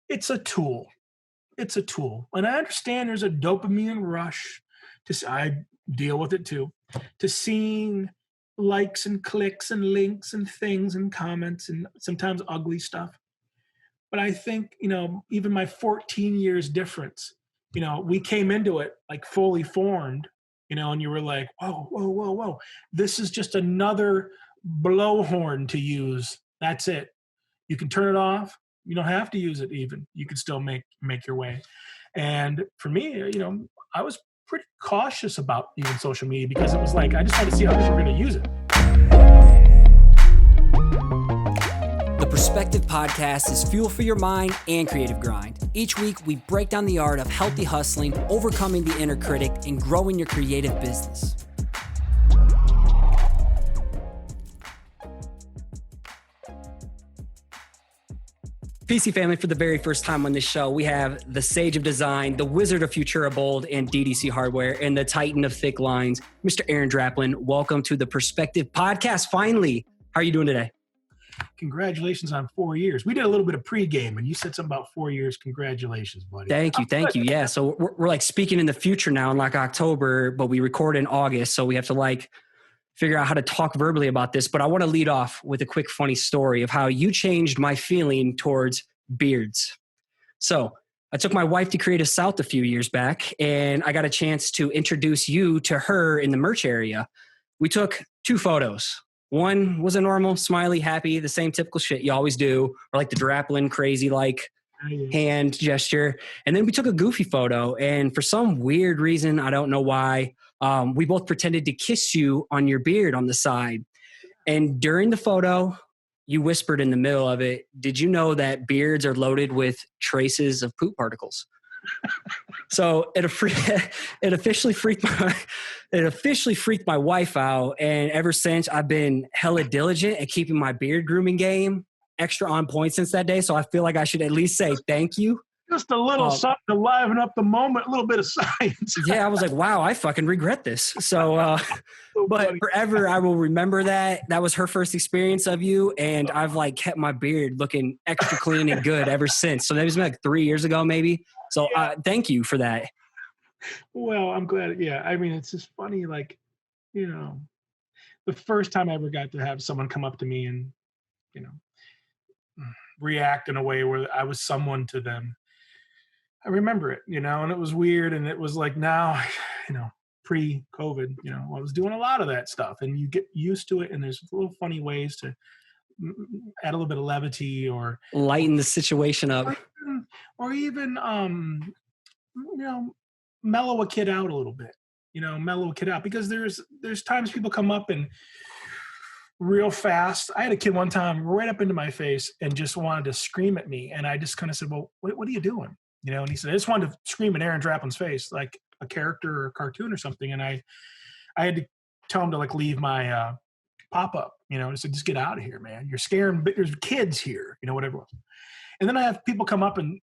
it's a tool. It's a tool. And I understand there's a dopamine rush I deal with it too, to seeing likes and clicks and links and things and comments and sometimes ugly stuff. But I think, even my 14 years difference, we came into it like fully formed, and you were like, whoa, whoa, whoa, whoa. This is just another blowhorn to use. That's it. You can turn it off. You don't have to use it even. You can still make your way. And for me, I was pretty cautious about even social media because it was like, I just had to see how people were going to use it. The Perspective Podcast is fuel for your mind and creative grind. Each week, we break down the art of healthy hustling, overcoming the inner critic, and growing your creative business. PC family, for the very first time on this show, we have the Sage of Design, the Wizard of Futura Bold and DDC Hardware, and the Titan of Thick Lines, Mr. Aaron Draplin. Welcome to the Perspective Podcast. Finally, how are you doing today? Congratulations on 4 years. We did a little bit of pregame, and you said something about 4 years. Congratulations, buddy. Thank you. Yeah, so we're like speaking in the future now in like October, but we record in August, so we have to like figure out how to talk verbally about this. But I want to lead off with a quick funny story of how you changed my feeling towards beards. So I took my wife to Creative South a few years back, and I got a chance to introduce you to her in the merch area. We took 2 photos. One was a normal, smiley, happy, the same typical shit you always do, or like the Draplin crazy like hand gesture. And then we took a goofy photo, and for some weird reason, I don't know why, we both pretended to kiss you on your beard on the side. And during the photo, you whispered in the middle of it, "Did you know that beards are loaded with traces of poop particles?" So it officially freaked my wife out. And ever since, I've been hella diligent at keeping my beard grooming game extra on point since that day. So I feel like I should at least say thank you. Just a little something to liven up the moment, a little bit of science. Yeah, I was like, wow, I fucking regret this. So, but forever I will remember that. That was her first experience of you. And I've like kept my beard looking extra clean and good ever since. So that was like 3 years ago, maybe. So thank you for that. Well, I'm glad. Yeah. I mean, it's just funny. Like, the first time I ever got to have someone come up to me and, react in a way where I was someone to them. I remember it, and it was weird. And it was like now, pre-COVID, I was doing a lot of that stuff, and you get used to it. And there's little funny ways to add a little bit of levity or lighten the situation up, or even mellow a kid out a little bit, because there's times people come up and real fast. I had a kid one time right up into my face and just wanted to scream at me. And I just kind of said, well, what are you doing? And he said, I just wanted to scream in Aaron Draplin's face, like a character or a cartoon or something. And I had to tell him to like leave my pop-up, I said, just get out of here, man. You're scaring, there's kids here, whatever it was. And then I have people come up and,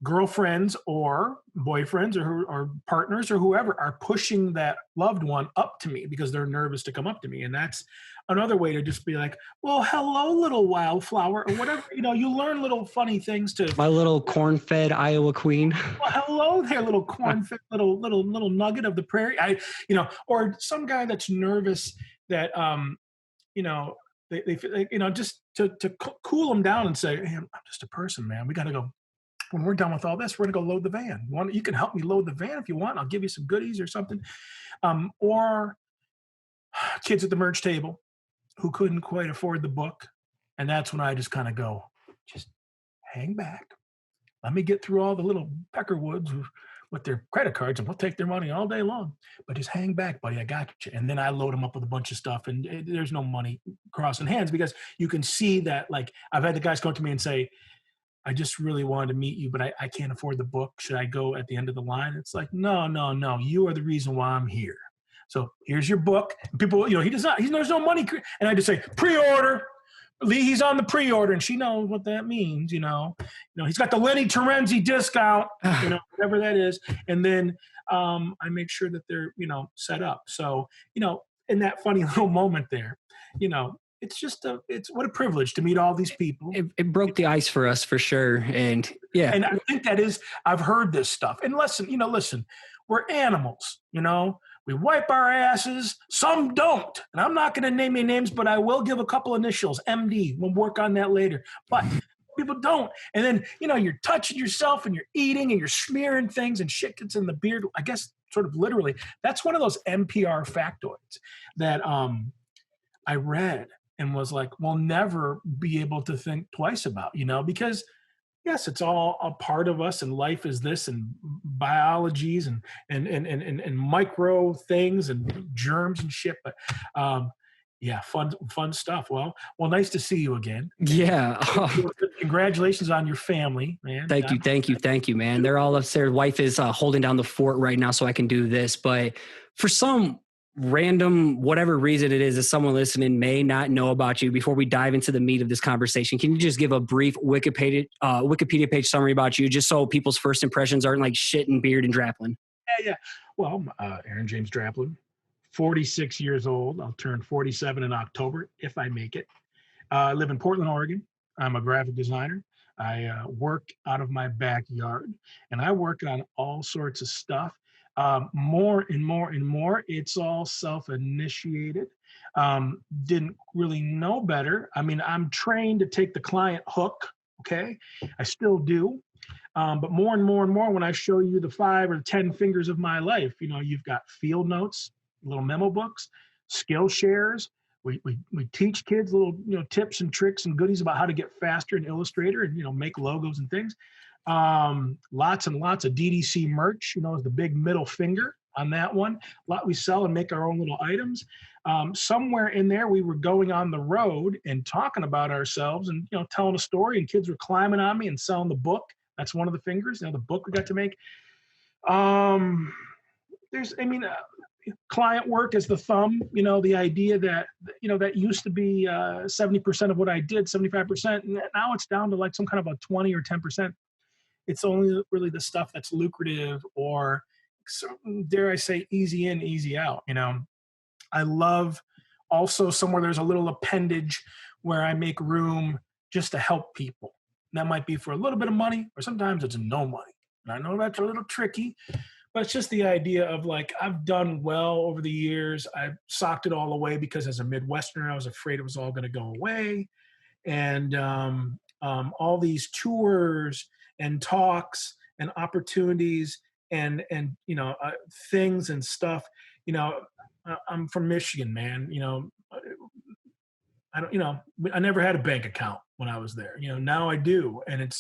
girlfriends or boyfriends or partners or whoever are pushing that loved one up to me because they're nervous to come up to me. And that's another way to just be like, well, hello, little wildflower, or whatever. You learn little funny things to my little corn-fed Iowa queen. Well, hello there, little corn-fed little nugget of the prairie. Or some guy that's nervous that, they just to cool them down and say, hey, I'm just a person, man. We got to go. When we're done with all this, we're going to go load the van. You can help me load the van if you want. I'll give you some goodies or something. Or kids at the merch table who couldn't quite afford the book. And that's when I just kind of go, just hang back. Let me get through all the little Peckerwoods with their credit cards, and we'll take their money all day long. But just hang back, buddy. I got you. And then I load them up with a bunch of stuff, and there's no money crossing hands because you can see that. Like, I've had the guys come to me and say, I just really wanted to meet you, but I can't afford the book. Should I go at the end of the line? It's like, no. You are the reason why I'm here. So here's your book. And people, there's no money. And I just say, pre-order. Lee, he's on the pre-order, and she knows what that means. He's got the Lenny Terenzi discount, whatever that is. And then I make sure that they're, set up. So, in that funny little moment there, it's just it's what a privilege to meet all these people. It broke the ice for us for sure. And yeah. And I think I've heard this stuff. And listen, we're animals, we wipe our asses. Some don't. And I'm not going to name any names, but I will give a couple initials. MD. We'll work on that later. But people don't. And then, you're touching yourself and you're eating and you're smearing things and shit gets in the beard. I guess sort of literally. That's one of those NPR factoids that I read and was like, we'll never be able to think twice about, because yes, it's all a part of us, and life is this, and biologies and micro things and germs and shit. But yeah, fun stuff. Well, nice to see you again. Yeah. Congratulations on your family, man. Thank you, man. They're all upstairs. Wife is holding down the fort right now so I can do this. But for some random, whatever reason it is that someone listening may not know about you, before we dive into the meat of this conversation, can you just give a brief Wikipedia page summary about you, just so people's first impressions aren't like shit and beard and Draplin? Yeah. Well, Aaron James Draplin, 46 years old. I'll turn 47 in October if I make it. I live in Portland, Oregon. I'm a graphic designer. I work out of my backyard, and I work on all sorts of stuff. More and more. It's all self-initiated. Didn't really know better. I mean, I'm trained to take the client hook. Okay. I still do. But more and more, when I show you the 5 or 10 fingers of my life, you've got field notes, little memo books, skill shares. We teach kids little, tips and tricks and goodies about how to get faster in Illustrator and, make logos and things. Lots and lots of DDC merch, is the big middle finger on that one. A lot we sell and make our own little items. Somewhere in there, we were going on the road and talking about ourselves and, telling a story, and kids were climbing on me and selling the book. That's one of the fingers, the book we got to make. Client work is the thumb, the idea that, that used to be 70% of what I did, 75%. And now it's down to like some kind of a 20 or 10%. It's only really the stuff that's lucrative or, dare I say, easy in, easy out. I love also somewhere there's a little appendage where I make room just to help people. That might be for a little bit of money, or sometimes it's no money. And I know that's a little tricky, but it's just the idea of like, I've done well over the years. I've socked it all away because as a Midwesterner, I was afraid it was all going to go away. And all these tours and talks and opportunities and things and stuff, I'm from Michigan, man. I never had a bank account when I was there. Now I do, and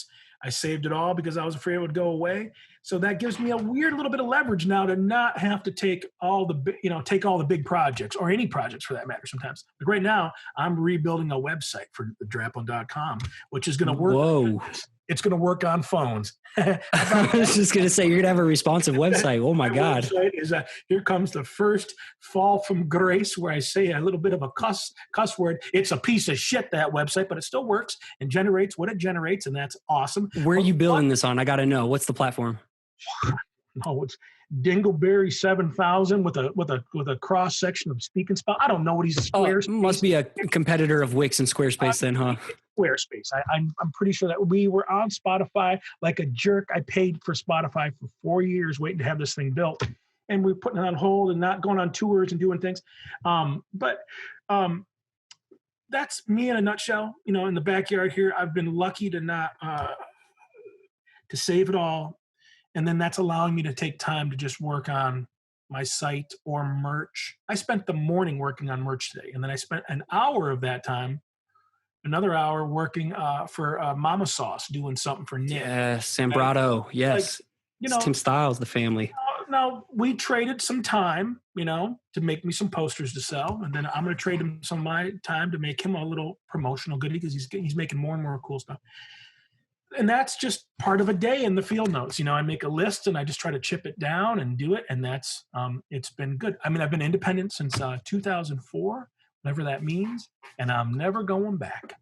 I saved it all because I was afraid it would go away. So that gives me a weird little bit of leverage now to not have to take all the big projects, or any projects for that matter. Sometimes, like right now, I'm rebuilding a website for the Draplin.com, which is going to work. Whoa. It's going to work on phones. I was just going to say, you're going to have a responsive website. Oh my God. Website is here comes the first fall from grace where I say a little bit of a cuss word. It's a piece of shit, that website, but it still works and generates what it generates. And that's awesome. Where are you building this on? I got to know. What's the platform? No, it's Dingleberry 7000 with a cross section of Speak and Spell. I don't know what he's Squarespace. Must be a competitor of Wix and Squarespace then, huh? Squarespace. I'm pretty sure that we were on Spotify like a jerk. I paid for Spotify for 4 years waiting to have this thing built, and we're putting it on hold and not going on tours and doing things. But that's me in a nutshell. In the backyard here, I've been lucky to not to save it all. And then that's allowing me to take time to just work on my site or merch. I spent the morning working on merch today. And then I spent an hour of that time, another hour working for Mama Sauce, doing something for Nick. Yes, Sambrato. Yes. It's Tim Styles, the family. Now, we traded some time, to make me some posters to sell. And then I'm going to trade him some of my time to make him a little promotional goodie because he's making more and more cool stuff. And that's just part of a day in the field notes. I make a list and I just try to chip it down and do it. And that's, it's been good. I mean, I've been independent since 2004, whatever that means. And I'm never going back,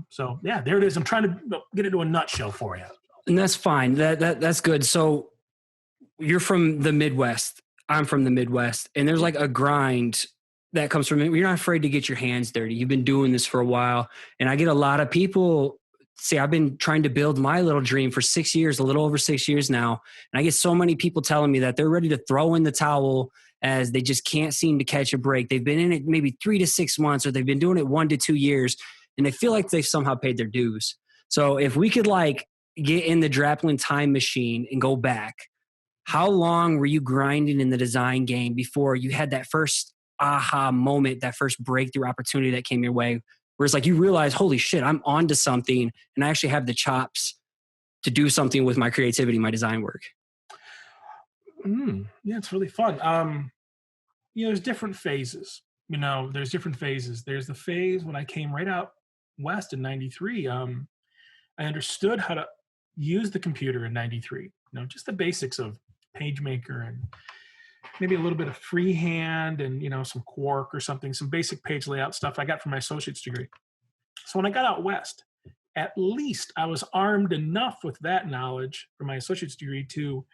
So yeah, there it is. I'm trying to get it to a nutshell for you. And that's fine. That's good. So you're from the Midwest. I'm from the Midwest. And there's like a grind that comes from it. You're not afraid to get your hands dirty. You've been doing this for a while. And I get a lot of people say, I've been trying to build my little dream for 6 years, a little over 6 years now. And I get so many people telling me that they're ready to throw in the towel as they just can't seem to catch a break. They've been in it maybe 3 to 6 months, or they've been doing it 1 to 2 years, and they feel like they've somehow paid their dues. So if we could like get in the Draplin time machine and go back, how long were you grinding in the design game before you had that first aha moment, that first breakthrough opportunity that came your way, where it's like you realize, holy shit, I'm onto something, and I actually have the chops to do something with my creativity, my design work? Yeah, it's really fun. There's different phases. There's different phases. There's the phase when I came right out west in '93. I understood how to use the computer in '93. Just the basics of PageMaker and maybe a little bit of freehand and some Quark or something, some basic page layout stuff I got from my associate's degree. So when I got out west, at least I was armed enough with that knowledge from my associate's degree to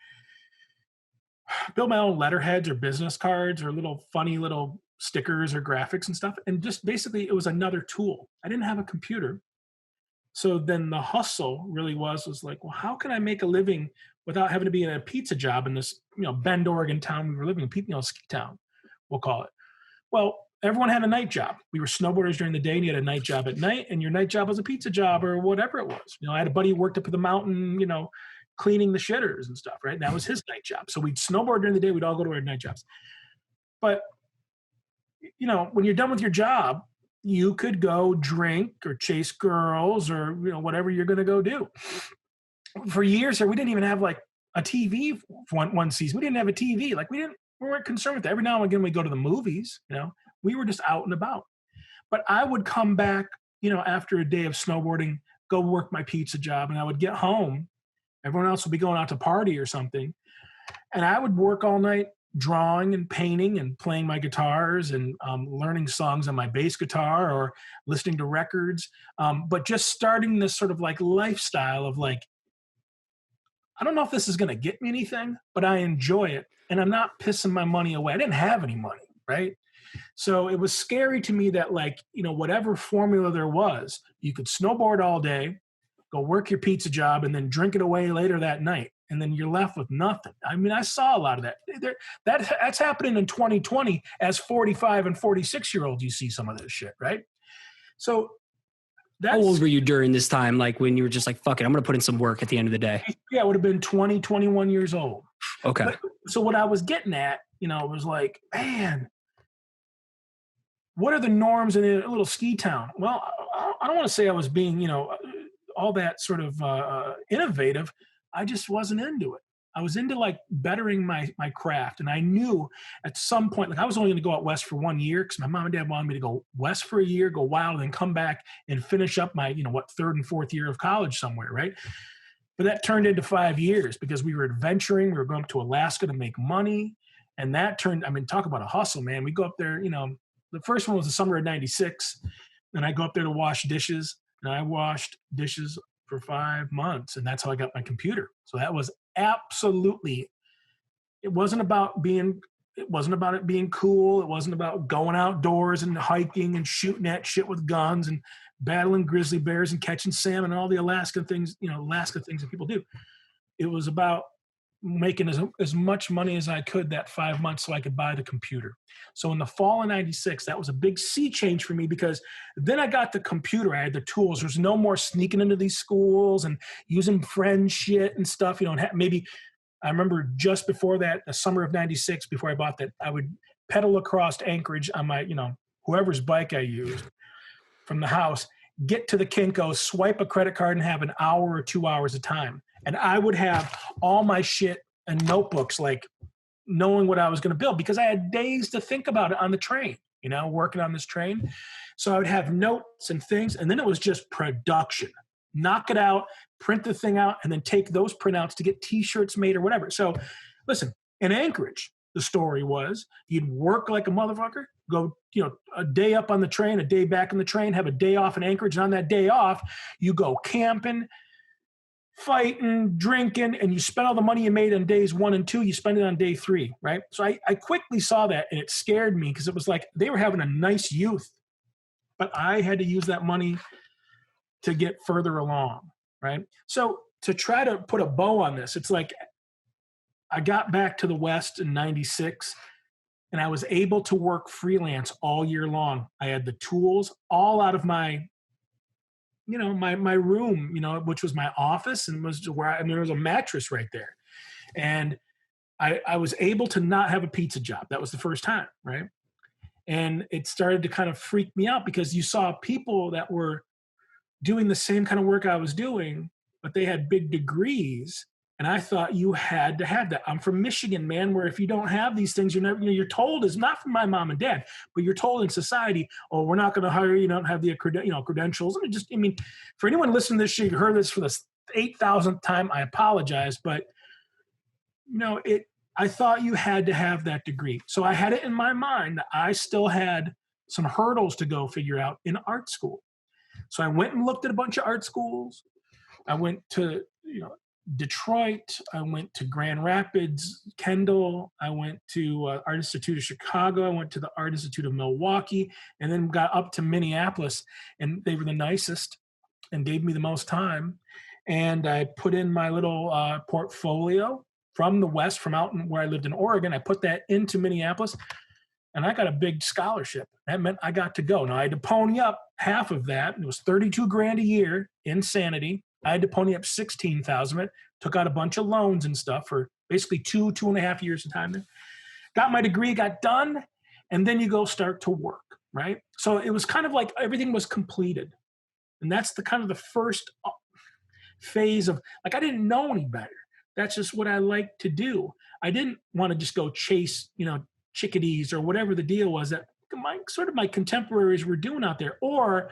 build my own letterheads or business cards or little funny little stickers or graphics and stuff. And just basically it was another tool. I didn't have a computer. So then the hustle really was like, well, how can I make a living without having to be in a pizza job in this, Bend, Oregon town we were living in, ski town, we'll call it. Well, everyone had a night job. We were snowboarders during the day, and you had a night job at night, and your night job was a pizza job or whatever it was. I had a buddy who worked up at the mountain, cleaning the shitters and stuff, right? And that was his night job. So we'd snowboard during the day. We'd all go to our night jobs. But, when you're done with your job, you could go drink or chase girls or, whatever you're going to go do. For years here, we didn't even have like a TV for one season. We didn't have a TV. Like we weren't concerned with that. Every now and again, we go to the movies, we were just out and about. But I would come back, after a day of snowboarding, go work my pizza job, and I would get home. Everyone else would be going out to party or something. And I would work all night drawing and painting and playing my guitars and learning songs on my bass guitar or listening to records. But just starting this sort of like lifestyle of like, I don't know if this is going to get me anything, but I enjoy it. And I'm not pissing my money away. I didn't have any money, right? So it was scary to me that like, whatever formula there was, you could snowboard all day, go work your pizza job, and then drink it away later that night. And then you're left with nothing. I mean, I saw a lot of that. That's happening in 2020 as 45 and 46-year-olds. You see some of this shit, right? So how old were you during this time? Like when you were just like, fuck it, I'm going to put in some work at the end of the day. Yeah, it would have been 20, 21 years old. Okay. So what I was getting at, was like, man, what are the norms in a little ski town? Well, I don't want to say I was being, all that sort of innovative. I just wasn't into it. I was into like bettering my craft. And I knew at some point, like I was only going to go out west for 1 year because my mom and dad wanted me to go west for a year, go wild, and then come back and finish up my, third and fourth year of college somewhere, right? But that turned into 5 years because we were adventuring. We were going up to Alaska to make money. And that turned, talk about a hustle, man. We go up there, the first one was the summer of '96. And I go up there to wash dishes. And I washed dishes for 5 months. And that's how I got my computer. So that was absolutely, it wasn't about it being cool. It wasn't about going outdoors and hiking and shooting at shit with guns and battling grizzly bears and catching salmon and all the Alaska things that people do. It was about making as much money as I could that 5 months so I could buy the computer. So in the fall of '96, that was a big sea change for me because then I got the computer. I had the tools. There's no more sneaking into these schools and using friend shit and stuff. Maybe I remember just before that, the summer of '96, before I bought that, I would pedal across Anchorage on my, whoever's bike I used from the house, get to the Kinko, swipe a credit card and have an hour or 2 hours of time. And I would have all my shit and notebooks, like knowing what I was going to build because I had days to think about it on the train, working on this train. So I would have notes and things. And then it was just production, knock it out, print the thing out, and then take those printouts to get t-shirts made or whatever. So listen, in Anchorage, the story was you'd work like a motherfucker, go, a day up on the train, a day back on the train, have a day off in Anchorage. And on that day off, you go camping, fighting, drinking, and you spend all the money you made on days 1 and 2, you spend it on day 3, right? So I quickly saw that, and it scared me because it was like they were having a nice youth, but I had to use that money to get further along, right? So to try to put a bow on this, it's like I got back to the West in 96 and I was able to work freelance all year long. I had the tools all out of my, my room, which was my office and was where and there was a mattress right there. And I was able to not have a pizza job. That was the first time, right? And it started to kind of freak me out because you saw people that were doing the same kind of work I was doing, but they had big degrees. And I thought you had to have that. I'm from Michigan, man, where if you don't have these things, you're never, you're told, is not from my mom and dad, but you're told in society, oh, we're not going to hire you, don't have the credentials. I mean, for anyone listening to this, you heard this for the 8,000th time, I apologize, but I thought you had to have that degree. So I had it in my mind that I still had some hurdles to go figure out in art school. So I went and looked at a bunch of art schools. I went to, Detroit. I went to Grand Rapids, Kendall. I went to Art Institute of Chicago. I went to the Art Institute of Milwaukee, and then got up to Minneapolis, and they were the nicest and gave me the most time. And I put in my little portfolio from the West, from out where I lived in Oregon. I put that into Minneapolis, and I got a big scholarship. That meant I got to go. Now I had to pony up half of that. It was $32,000 a year, insanity. I had to pony up 16,000 of it, took out a bunch of loans and stuff for basically 2.5 years of time there. Got my degree, got done, and then you go start to work, right? So it was kind of like everything was completed. And that's the kind of the first phase of, like, I didn't know any better. That's just what I like to do. I didn't want to just go chase, chickadees or whatever the deal was that my contemporaries were doing out there, or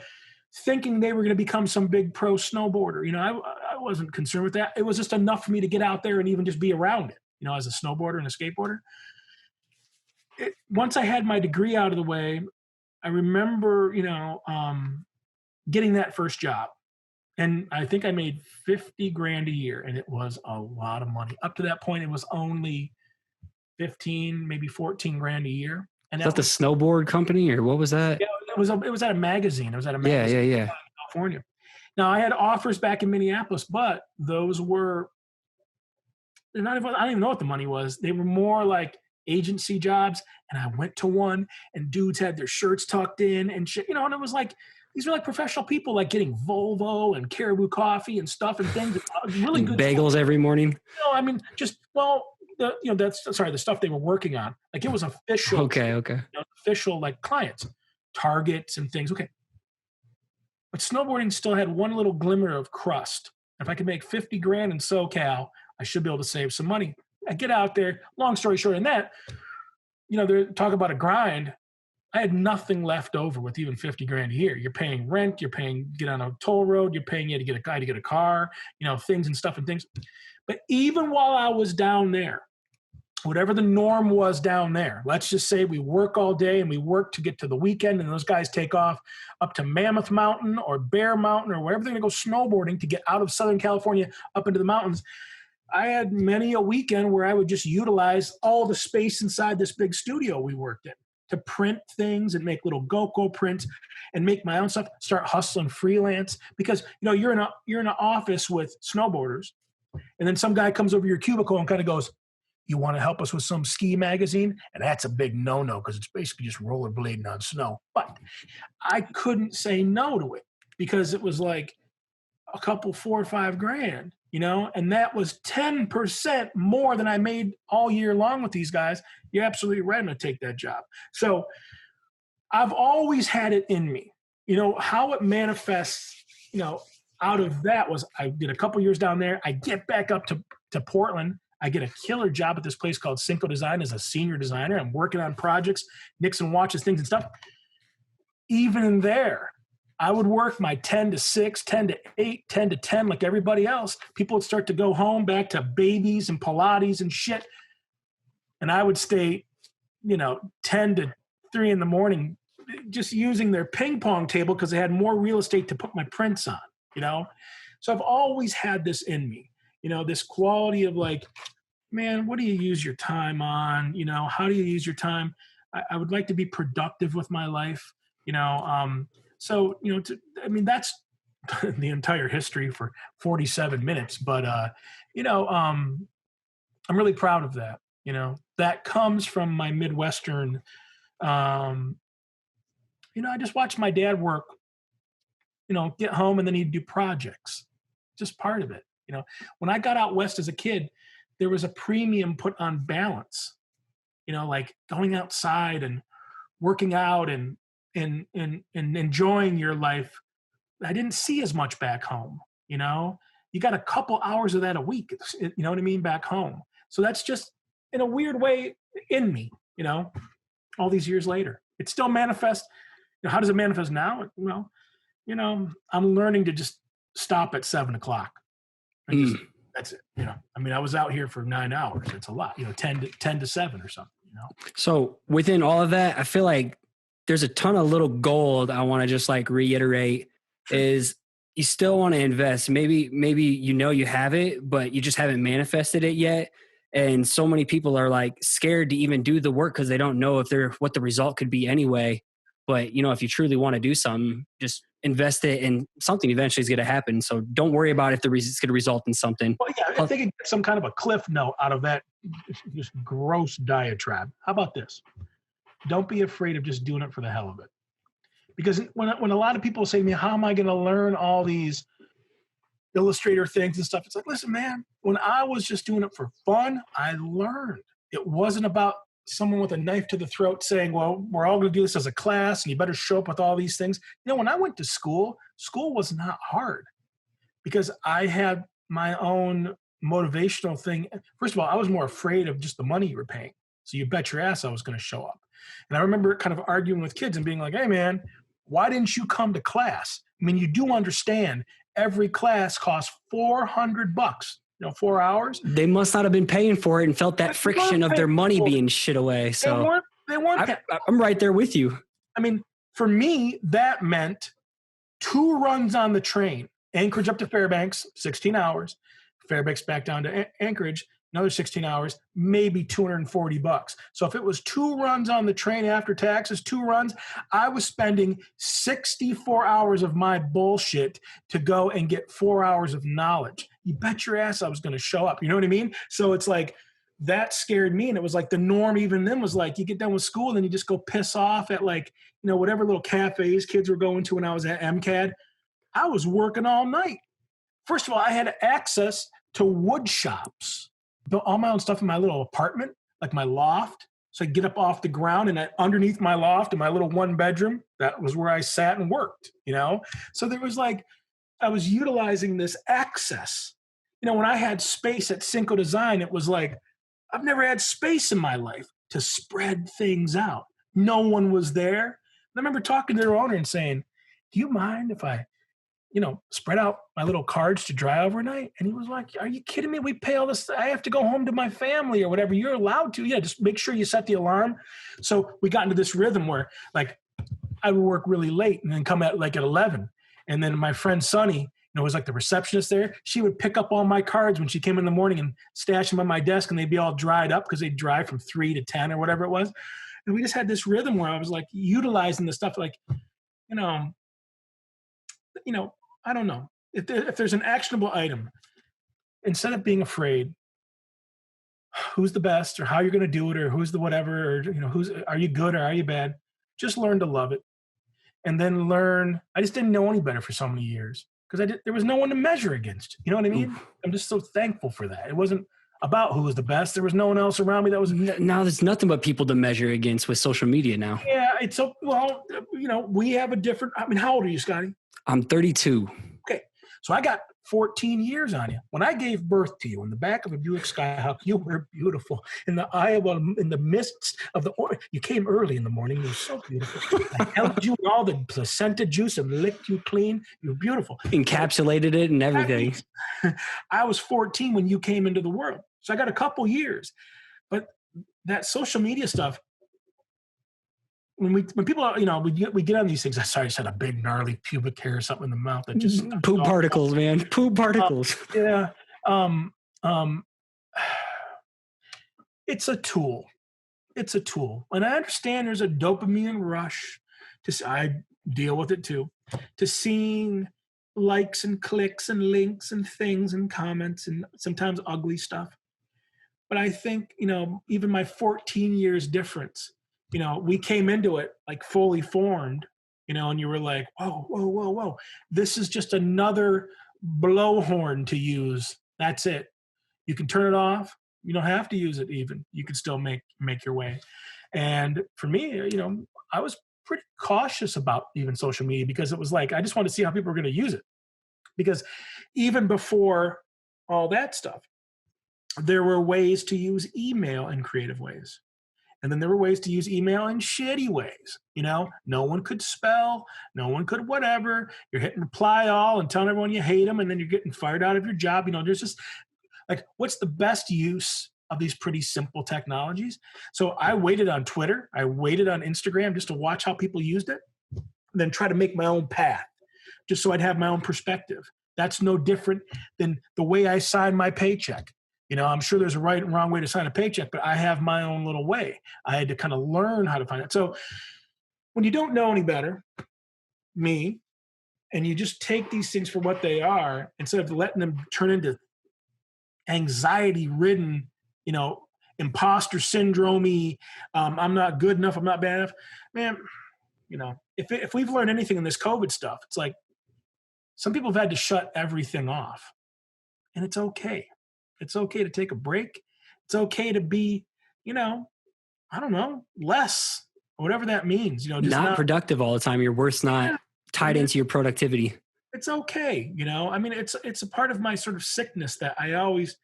thinking they were going to become some big pro snowboarder. I wasn't concerned with that. It was just enough for me to get out there and even just be around it, as a snowboarder and a skateboarder. Once I had my degree out of the way, I remember, getting that first job. And I think I made $50,000 a year, and it was a lot of money. Up to that point, it was only 15, maybe 14,000 a year. And is that the snowboard company, or what was that? Yeah, it was at a magazine. It was at a magazine in California. Now I had offers back in Minneapolis, but those were I don't even know what the money was. They were more like agency jobs. And I went to one, and dudes had their shirts tucked in and shit, and it was like, these were like professional people, like getting Volvo and Caribou coffee and stuff and things. Really good bagels stuff every morning. The stuff they were working on. Like, it was official. Okay. Official, like, clients, Targets and things. Okay. But snowboarding still had one little glimmer of crust. If I could make $50,000 in SoCal, I should be able to save some money. I get out there. Long story short, in that, they're talking about a grind. I had nothing left over with even $50,000 a year. You're paying rent, you're paying get on a toll road, you're paying to get a guy to get a car, things and stuff and things. But even while I was down there, whatever the norm was down there, let's just say we work all day and we work to get to the weekend, and those guys take off up to Mammoth Mountain or Bear Mountain or wherever they're going to go snowboarding to get out of Southern California up into the mountains. I had many a weekend where I would just utilize all the space inside this big studio we worked in to print things and make little GoPro prints and make my own stuff, start hustling freelance. Because, you're in an office with snowboarders, and then some guy comes over your cubicle and kind of goes, you want to help us with some ski magazine? And that's a big no-no, because it's basically just rollerblading on snow. But I couldn't say no to it, because it was like a couple, $4 or $5,000, and that was 10% more than I made all year long with these guys. You're absolutely right. I'm going to take that job. So I've always had it in me. How it manifests, out of that was I did a couple years down there. I get back up to Portland. I get a killer job at this place called Cinco Design as a senior designer. I'm working on projects, Nixon watches, things and stuff. Even in there, I would work my 10 to 6, 10 to 8, 10 to 10 like everybody else. People would start to go home back to babies and Pilates and shit. And I would stay, 10 to 3 in the morning just using their ping pong table because they had more real estate to put my prints on, So I've always had this in me, this quality of like, man, what do you use your time on? How do you use your time? I would like to be productive with my life, so, that's the entire history for 47 minutes, but, I'm really proud of that. That comes from my Midwestern, um, I just watched my dad work, get home and then he'd do projects, just part of it. When I got out West as a kid, there was a premium put on balance, like going outside and working out and enjoying your life. I didn't see as much back home, you got a couple hours of that a week, you know what I mean, back home. So that's just in a weird way in me, all these years later. It still manifests. How does it manifest now? Well, I'm learning to just stop at 7:00 and just, that's it. I was out here for 9 hours. It's a lot, 10 to 7 or something, So within all of that, I feel like there's a ton of little gold I want to just like reiterate is you still want to invest. Maybe you have it, but you just haven't manifested it yet. And so many people are like scared to even do the work because they don't know what the result could be anyway. But if you truly want to do something, just invest it and something eventually is going to happen. So don't worry about if it's going to result in something. Well, yeah, I think it gets some kind of a cliff note out of that just gross diatribe. How about this? Don't be afraid of just doing it for the hell of it. Because when a lot of people say to me, how am I going to learn all these Illustrator things and stuff? It's like, listen, man, when I was just doing it for fun, I learned. It wasn't about someone with a knife to the throat saying, well, we're all going to do this as a class and you better show up with all these things. When I went to school was not hard because I had my own motivational thing. First of all, I was more afraid of just the money you were paying. So you bet your ass I was going to show up. And I remember kind of arguing with kids and being like, hey, man, why didn't you come to class? You do understand every class costs $400, 4 hours. They must not have been paying for it and felt that friction of their money being shit away. So they weren't. I'm right there with you. For me, that meant 2 runs on the train, Anchorage up to Fairbanks, 16 hours, Fairbanks back down to Anchorage, another 16 hours, maybe $240. So if it was 2 runs on the train after taxes, 2 runs, I was spending 64 hours of my bullshit to go and get 4 hours of knowledge. You bet your ass I was going to show up. You know what I mean? So it's like, that scared me. And it was like the norm even then was like, you get done with school and then you just go piss off at like, whatever little cafes kids were going to when I was at MCAD. I was working all night. First of all, I had access to wood shops. Built all my own stuff in my little apartment, like my loft. So I'd get up off the ground and underneath my loft in my little 1 bedroom, that was where I sat and worked, So there was like, I was utilizing this access. When I had space at Cinco Design, it was like, I've never had space in my life to spread things out. No one was there. And I remember talking to their owner and saying, do you mind if I spread out my little cards to dry overnight? And he was like, are you kidding me? We pay all this. I have to go home to my family or whatever. You're allowed to. Yeah, just make sure you set the alarm. So we got into this rhythm where like I would work really late and then come at 11. And then my friend Sunny, was like the receptionist there. She would pick up all my cards when she came in the morning and stash them on my desk and they'd be all dried up because they'd dry from 3 to 10 or whatever it was. And we just had this rhythm where I was like utilizing the stuff like, I don't know. If there's an actionable item, instead of being afraid, who's the best or how you're going to do it or who's the whatever or are you good or are you bad? Just learn to love it, and then learn. I just didn't know any better for so many years because there was no one to measure against. You know what I mean? I'm just so thankful for that. It wasn't about who was the best. There was no one else around me that was. Now there's nothing but people to measure against with social media now. Yeah, it's so well. We have a different. How old are you, Scotty? I'm 32. Okay. So I got 14 years on you. When I gave birth to you in the back of a Buick Skyhawk, you were beautiful. In the mists of the you came early in the morning. You were so beautiful. I held you in all the placenta juice and licked you clean. You were beautiful. Encapsulated it and everything. I was 14 when you came into the world. So I got a couple years. But that social media stuff, when people are, we get on these things. I sorry, I just had a big gnarly pubic hair or something in the mouth that just poop particles, man. Poop particles. Yeah. Um, um, it's a tool. It's a tool. And I understand there's a dopamine rush I deal with it too, to seeing likes and clicks and links and things and comments and sometimes ugly stuff. But I think, even my 14 years difference, we came into it like fully formed, and you were like, whoa, whoa, whoa, whoa. This is just another blowhorn to use. That's it. You can turn it off. You don't have to use it even. You can still make your way. And for me, I was pretty cautious about even social media because it was like, I just wanted to see how people were going to use it. Because even before all that stuff, there were ways to use email in creative ways. And then there were ways to use email in shitty ways. No one could spell, no one could whatever. You're hitting reply all and telling everyone you hate them, and then you're getting fired out of your job. There's just like, what's the best use of these pretty simple technologies? So I waited on Twitter. I waited on Instagram just to watch how people used it, and then try to make my own path, just so I'd have my own perspective. That's no different than the way I sign my paycheck. I'm sure there's a right and wrong way to sign a paycheck, but I have my own little way. I had to kind of learn how to find it. So when you don't know any better, me, and you just take these things for what they are, instead of letting them turn into anxiety-ridden, imposter syndrome-y, I'm not good enough, I'm not bad enough. Man, if we've learned anything in this COVID stuff, it's like some people have had to shut everything off. And it's okay. It's okay to take a break. It's okay to be, I don't know, less, whatever that means. Just not productive all the time. Your worth's not tied into your productivity. It's okay. It's a part of my sort of sickness that I always,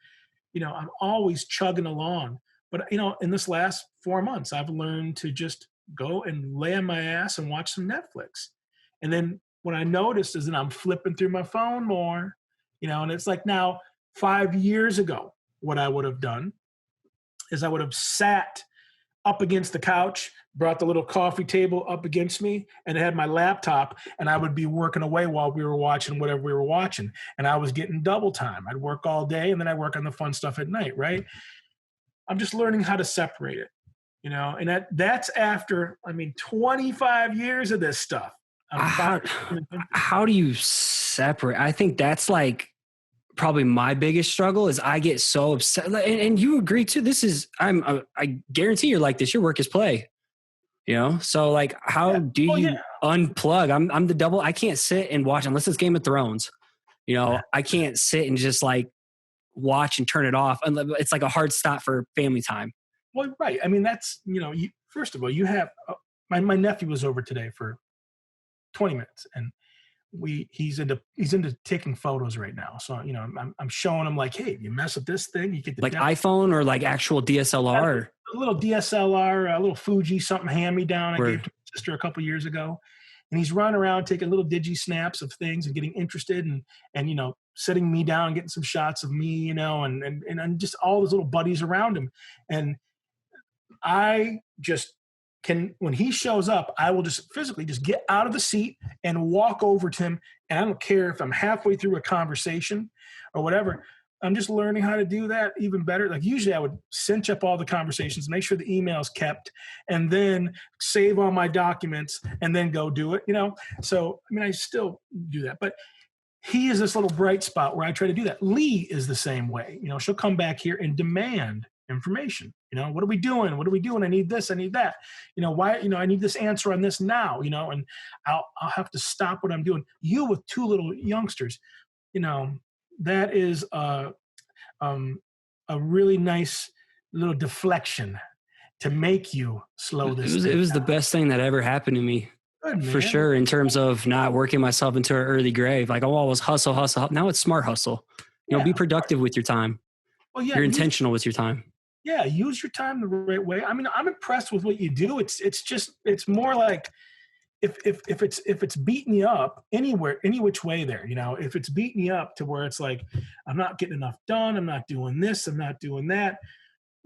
I'm always chugging along. But, in this last 4 months, I've learned to just go and lay on my ass and watch some Netflix. And then what I noticed is that I'm flipping through my phone more, and it's like now 5 years ago, what I would have done is I would have sat up against the couch, brought the little coffee table up against me, and I had my laptop, and I would be working away while we were watching whatever we were watching. And I was getting double time. I'd work all day, and then I'd work on the fun stuff at night, right? I'm just learning how to separate it, and that's after, 25 years of this stuff. How do you separate? I think that's like probably my biggest struggle is I get so upset. And you agree too. I guarantee you're like this. Your work is play, So like, how do you unplug? I'm the double. I can't sit and watch unless it's Game of Thrones. I can't sit and just like watch and turn it off. It's like a hard stop for family time. Well, right. That's, first of all, you have, my nephew was over today for 20 minutes and he's into taking photos right now. So, I'm showing him like, hey, you mess with this thing, you get the like iPhone or like actual DSLR. A little DSLR, a little Fuji, something hand-me-down I gave to my sister a couple years ago. And he's running around taking little digi snaps of things and getting interested and sitting me down, getting some shots of me, and just all his little buddies around him. And I just when he shows up, I will just physically just get out of the seat and walk over to him. And I don't care if I'm halfway through a conversation or whatever. I'm just learning how to do that even better. Like usually I would cinch up all the conversations, make sure the email's kept, and then save all my documents and then go do it, So, I still do that. But he is this little bright spot where I try to do that. Lee is the same way. She'll come back here and demand information. What are we doing? What are we doing? I need this. I need that. Why? I need this answer on this now. And I'll have to stop what I'm doing. You with two little youngsters, that is a really nice little deflection to make you slow this. It was the best thing that ever happened to me. Good, for sure, in terms of not working myself into an early grave. Like I always hustle. Now it's smart hustle. Be productive with your time. Well, yeah, you're intentional with your time. Yeah, use your time the right way. I'm impressed with what you do. It's more like if it's beating you up any which way there, if it's beating you up to where it's like, I'm not getting enough done, I'm not doing this, I'm not doing that,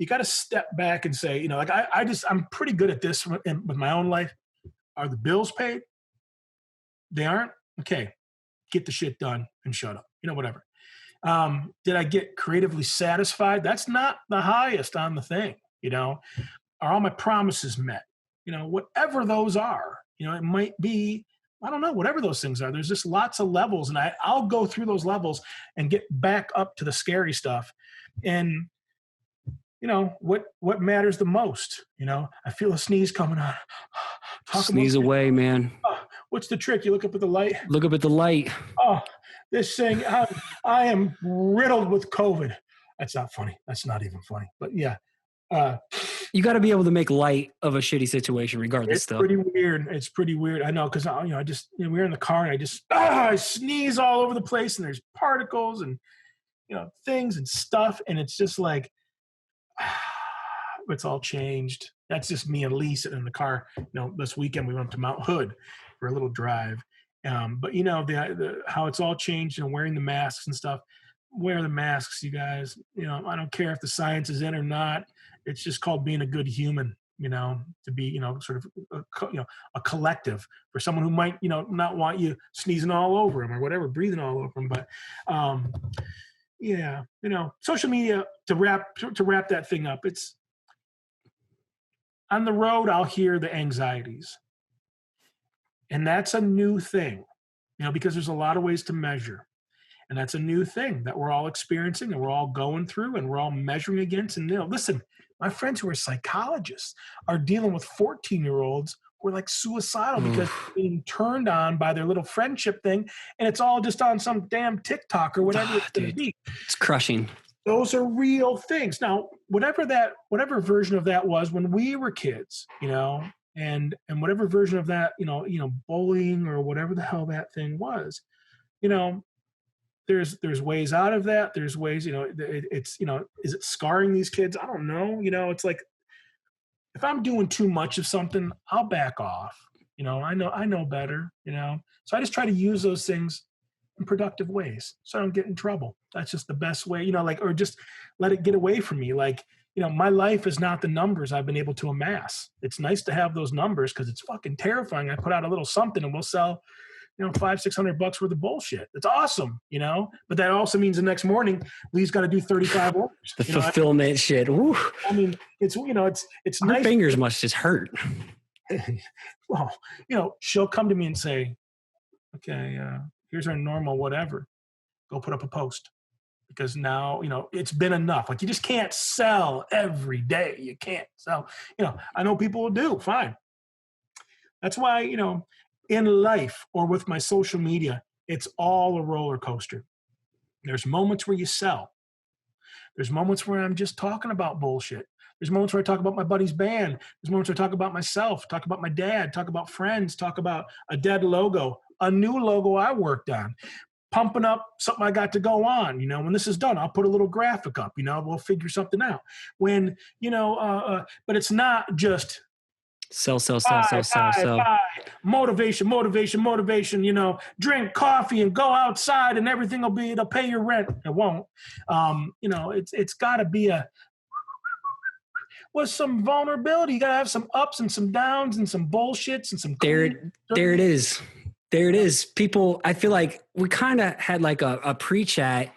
you got to step back and say, like I'm pretty good at this with my own life. Are the bills paid? They aren't? Okay. Get the shit done and shut up. Whatever. Did I get creatively satisfied? That's not the highest on the thing. Are all my promises met? Whatever those are, it might be, I don't know, whatever those things are. There's just lots of levels, and I'll go through those levels and get back up to the scary stuff. And what matters the most? I feel a sneeze coming on. Sneeze away, man. What's the trick? You look up at the light. Look up at the light. Oh, this thing, I am riddled with COVID. That's not funny. That's not even funny. But yeah. You got to be able to make light of a shitty situation regardless. It's pretty weird. It's pretty weird. I know. Cause I just, we're in the car and I sneeze all over the place, and there's particles and, things and stuff. And it's just like, it's all changed. That's just me and Lee sitting in the car. This weekend we went to Mount Hood for a little drive. But how it's all changed, wearing the masks and stuff. Wear the masks, you guys. I don't care if the science is in or not. It's just called being a good human, to be, sort of, a collective for someone who might, not want you sneezing all over them or whatever, breathing all over them. But, yeah, social media, to wrap that thing up, it's on the road. I'll hear the anxieties, and that's a new thing, because there's a lot of ways to measure. And that's a new thing that we're all experiencing and we're all going through and we're all measuring against. And listen, my friends who are psychologists are dealing with 14-year-olds who are like suicidal because they're being turned on by their little friendship thing. And it's all just on some damn TikTok or whatever it's going to be. It's crushing. Those are real things. Now, whatever version of that was when we were kids, and whatever version of that, bullying or whatever the hell that thing was, there's ways out of that. There's ways, it's, is it scarring these kids? I don't know. It's like, if I'm doing too much of something, I'll back off. I know better, so I just try to use those things in productive ways so I don't get in trouble. That's just the best way, or just let it get away from me. Like, my life is not the numbers I've been able to amass. It's nice to have those numbers because it's fucking terrifying. I put out a little something and we'll sell, $500-600 worth of bullshit. It's awesome, but that also means the next morning Lee's got to do 35 orders. The fulfillment shit. Woo. I mean, it's it's Her nice. fingers must just hurt. Well, she'll come to me and say, okay, here's our normal whatever. Go put up a post. Because now, it's been enough. Like, you just can't sell every day. You can't sell, I know people will do fine. That's why, in life or with my social media, it's all a roller coaster. There's moments where you sell. There's moments where I'm just talking about bullshit. There's moments where I talk about my buddy's band. There's moments where I talk about myself, talk about my dad, talk about friends, talk about a dead logo, a new logo I worked on, pumping up something I got to go on. When this is done, I'll put a little graphic up, we'll figure something out. When, but it's not just Sell. Motivation. Drink coffee and go outside and everything it'll pay your rent. It won't. It's got to be with some vulnerability. You got to have some ups and some downs and some bullshits and some. There it is. People, I feel like we kind of had like a pre-chat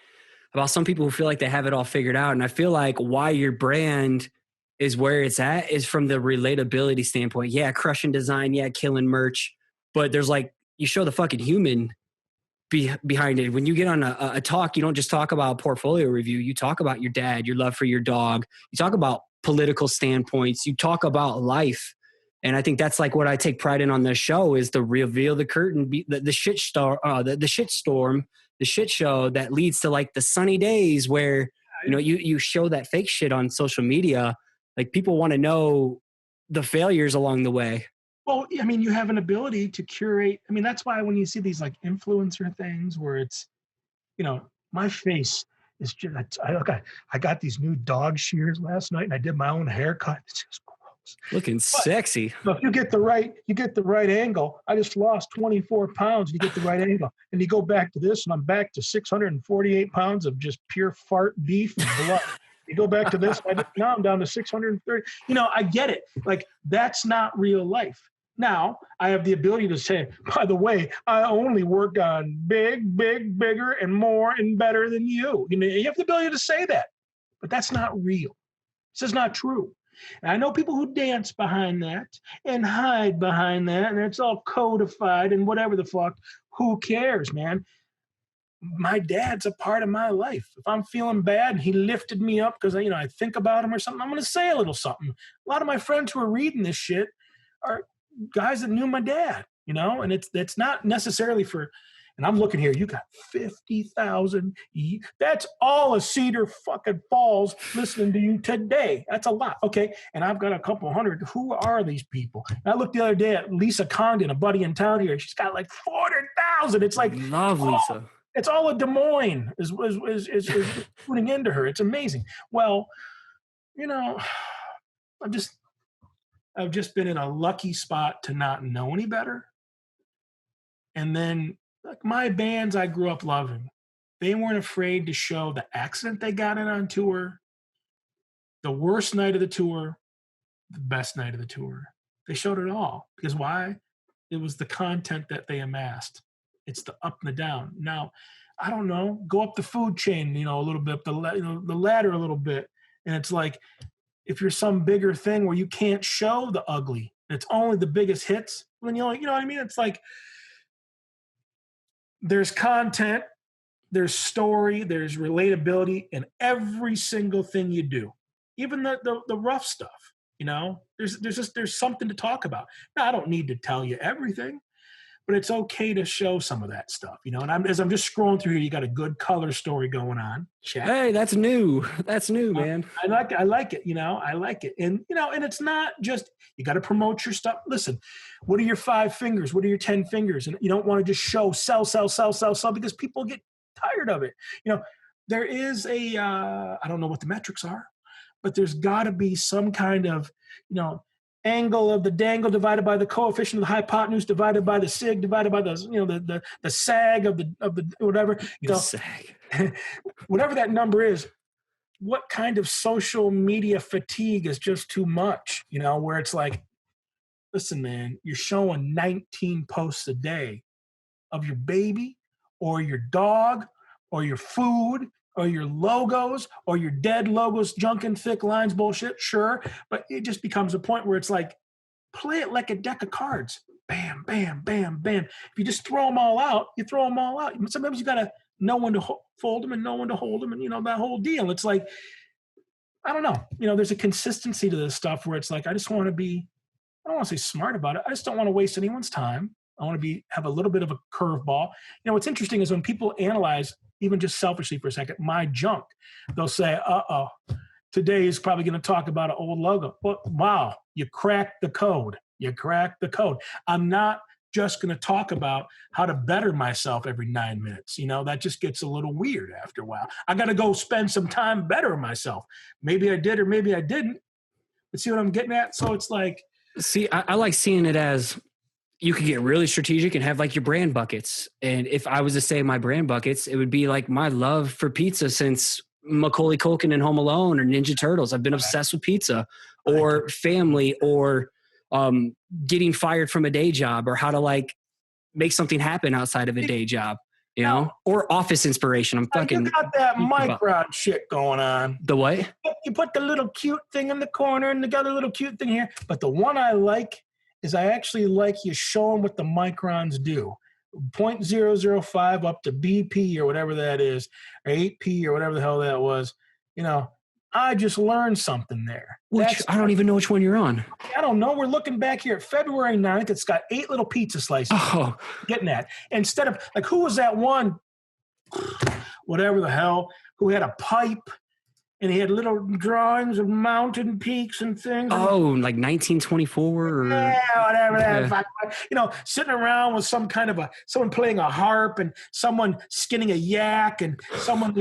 about some people who feel like they have it all figured out. And I feel like why your brand is where it's at is from the relatability standpoint. Yeah, crushing design. Yeah, killing merch. But there's like, you show the fucking human behind it. When you get on a talk, you don't just talk about portfolio review. You talk about your dad, your love for your dog. You talk about political standpoints. You talk about life. And I think that's like what I take pride in on this show is to reveal the curtain, the shit storm, the shit show that leads to like the sunny days where, you show that fake shit on social media. Like, people want to know the failures along the way. Well, I mean, you have an ability to curate. I mean, that's why when you see these like influencer things where it's, my face is just, I got these new dog shears last night and I did my own haircut. It's just gross. Looking sexy. So if you get the right angle, I just lost 24 pounds. You get the right angle and you go back to this and I'm back to 648 pounds of just pure fart beef and blood. You go back to this. Now I'm down to 630. I get it. Like, that's not real life. Now I have the ability to say, by the way, I only work on bigger and more and better than you. You have the ability to say that, but that's not real. This is not true. And I know people who dance behind that and hide behind that, and it's all codified and whatever the fuck. Who cares, man? My dad's a part of my life. If I'm feeling bad and he lifted me up because I think about him or something, I'm going to say a little something. A lot of my friends who are reading this shit are guys that knew my dad, and it's not necessarily for. And I'm looking here. You got 50,000. That's all of Cedar fucking Falls listening to you today. That's a lot. Okay. And I've got a couple hundred. Who are these people? And I looked the other day at Lisa Condon, a buddy in town here. She's got like 400,000. It's like, love Lisa. It's all of Des Moines is putting into her. It's amazing. Well, I've just been in a lucky spot to not know any better. And then, like, my bands I grew up loving, they weren't afraid to show the accident they got in on tour, the worst night of the tour, the best night of the tour. They showed it all. Because why? It was the content that they amassed. It's the up and the down. Now, I don't know, go up the food chain, a little bit, the ladder a little bit. And it's like, if you're some bigger thing where you can't show the ugly, it's only the biggest hits, then you know what I mean? It's like, there's content, there's story, there's relatability in every single thing you do. Even the rough stuff, there's something to talk about. Now, I don't need to tell you everything, but it's okay to show some of that stuff, And as I'm just scrolling through here, you got a good color story going on. Check. Hey, that's new. That's new, man. I like it. I like it. And, and it's not just, you got to promote your stuff. Listen, what are your 5 fingers? What are your 10 fingers? And you don't want to just show sell because people get tired of it. There is I don't know what the metrics are, but there's got to be some kind of, angle of the dangle divided by the coefficient of the hypotenuse divided by the sig divided by the the sag of the whatever. Sag. Whatever that number is, what kind of social media fatigue is just too much, where it's like, listen, man, you're showing 19 posts a day of your baby or your dog or your food or your logos or your dead logos, junk and thick lines, bullshit, sure. But it just becomes a point where it's like, play it like a deck of cards. Bam, bam, bam, bam. If you just throw them all out, you throw them all out. Sometimes you got to know when to fold them and know when to hold them and, that whole deal. It's like, I don't know. There's a consistency to this stuff where it's like, I just want to be, I don't want to say smart about it. I just don't want to waste anyone's time. I want to have a little bit of a curveball. What's interesting is when people analyze, even just selfishly for a second, my junk, they'll say, today is probably going to talk about an old logo. Well, wow, you cracked the code. I'm not just going to talk about how to better myself every 9 minutes. That just gets a little weird after a while. I got to go spend some time bettering myself. Maybe I did or maybe I didn't. But see what I'm getting at? So it's like. See, I like seeing it as you could get really strategic and have like your brand buckets. And if I was to say my brand buckets, it would be like my love for pizza since Macaulay Culkin and Home Alone or Ninja Turtles. I've been obsessed with pizza, or family, or getting fired from a day job, or how to like make something happen outside of a day job, or office inspiration. I'm fucking. You got that micron shit going on. The what? You put the little cute thing in the corner and you got a little cute thing here. But the one I like is I actually like you showing what the microns do. 0.005 up to BP or whatever that is, or 8P or whatever the hell that was. I just learned something there. I don't even know which one you're on. I don't know. We're looking back here at February 9th. It's got 8 little pizza slices. Oh. Getting that. Instead of, like, who was that one, whatever the hell, who had a pipe and he had little drawings of mountain peaks and things. Oh, like 1924 or yeah, whatever that. Yeah. Sitting around with some kind of someone playing a harp and someone skinning a yak and someone,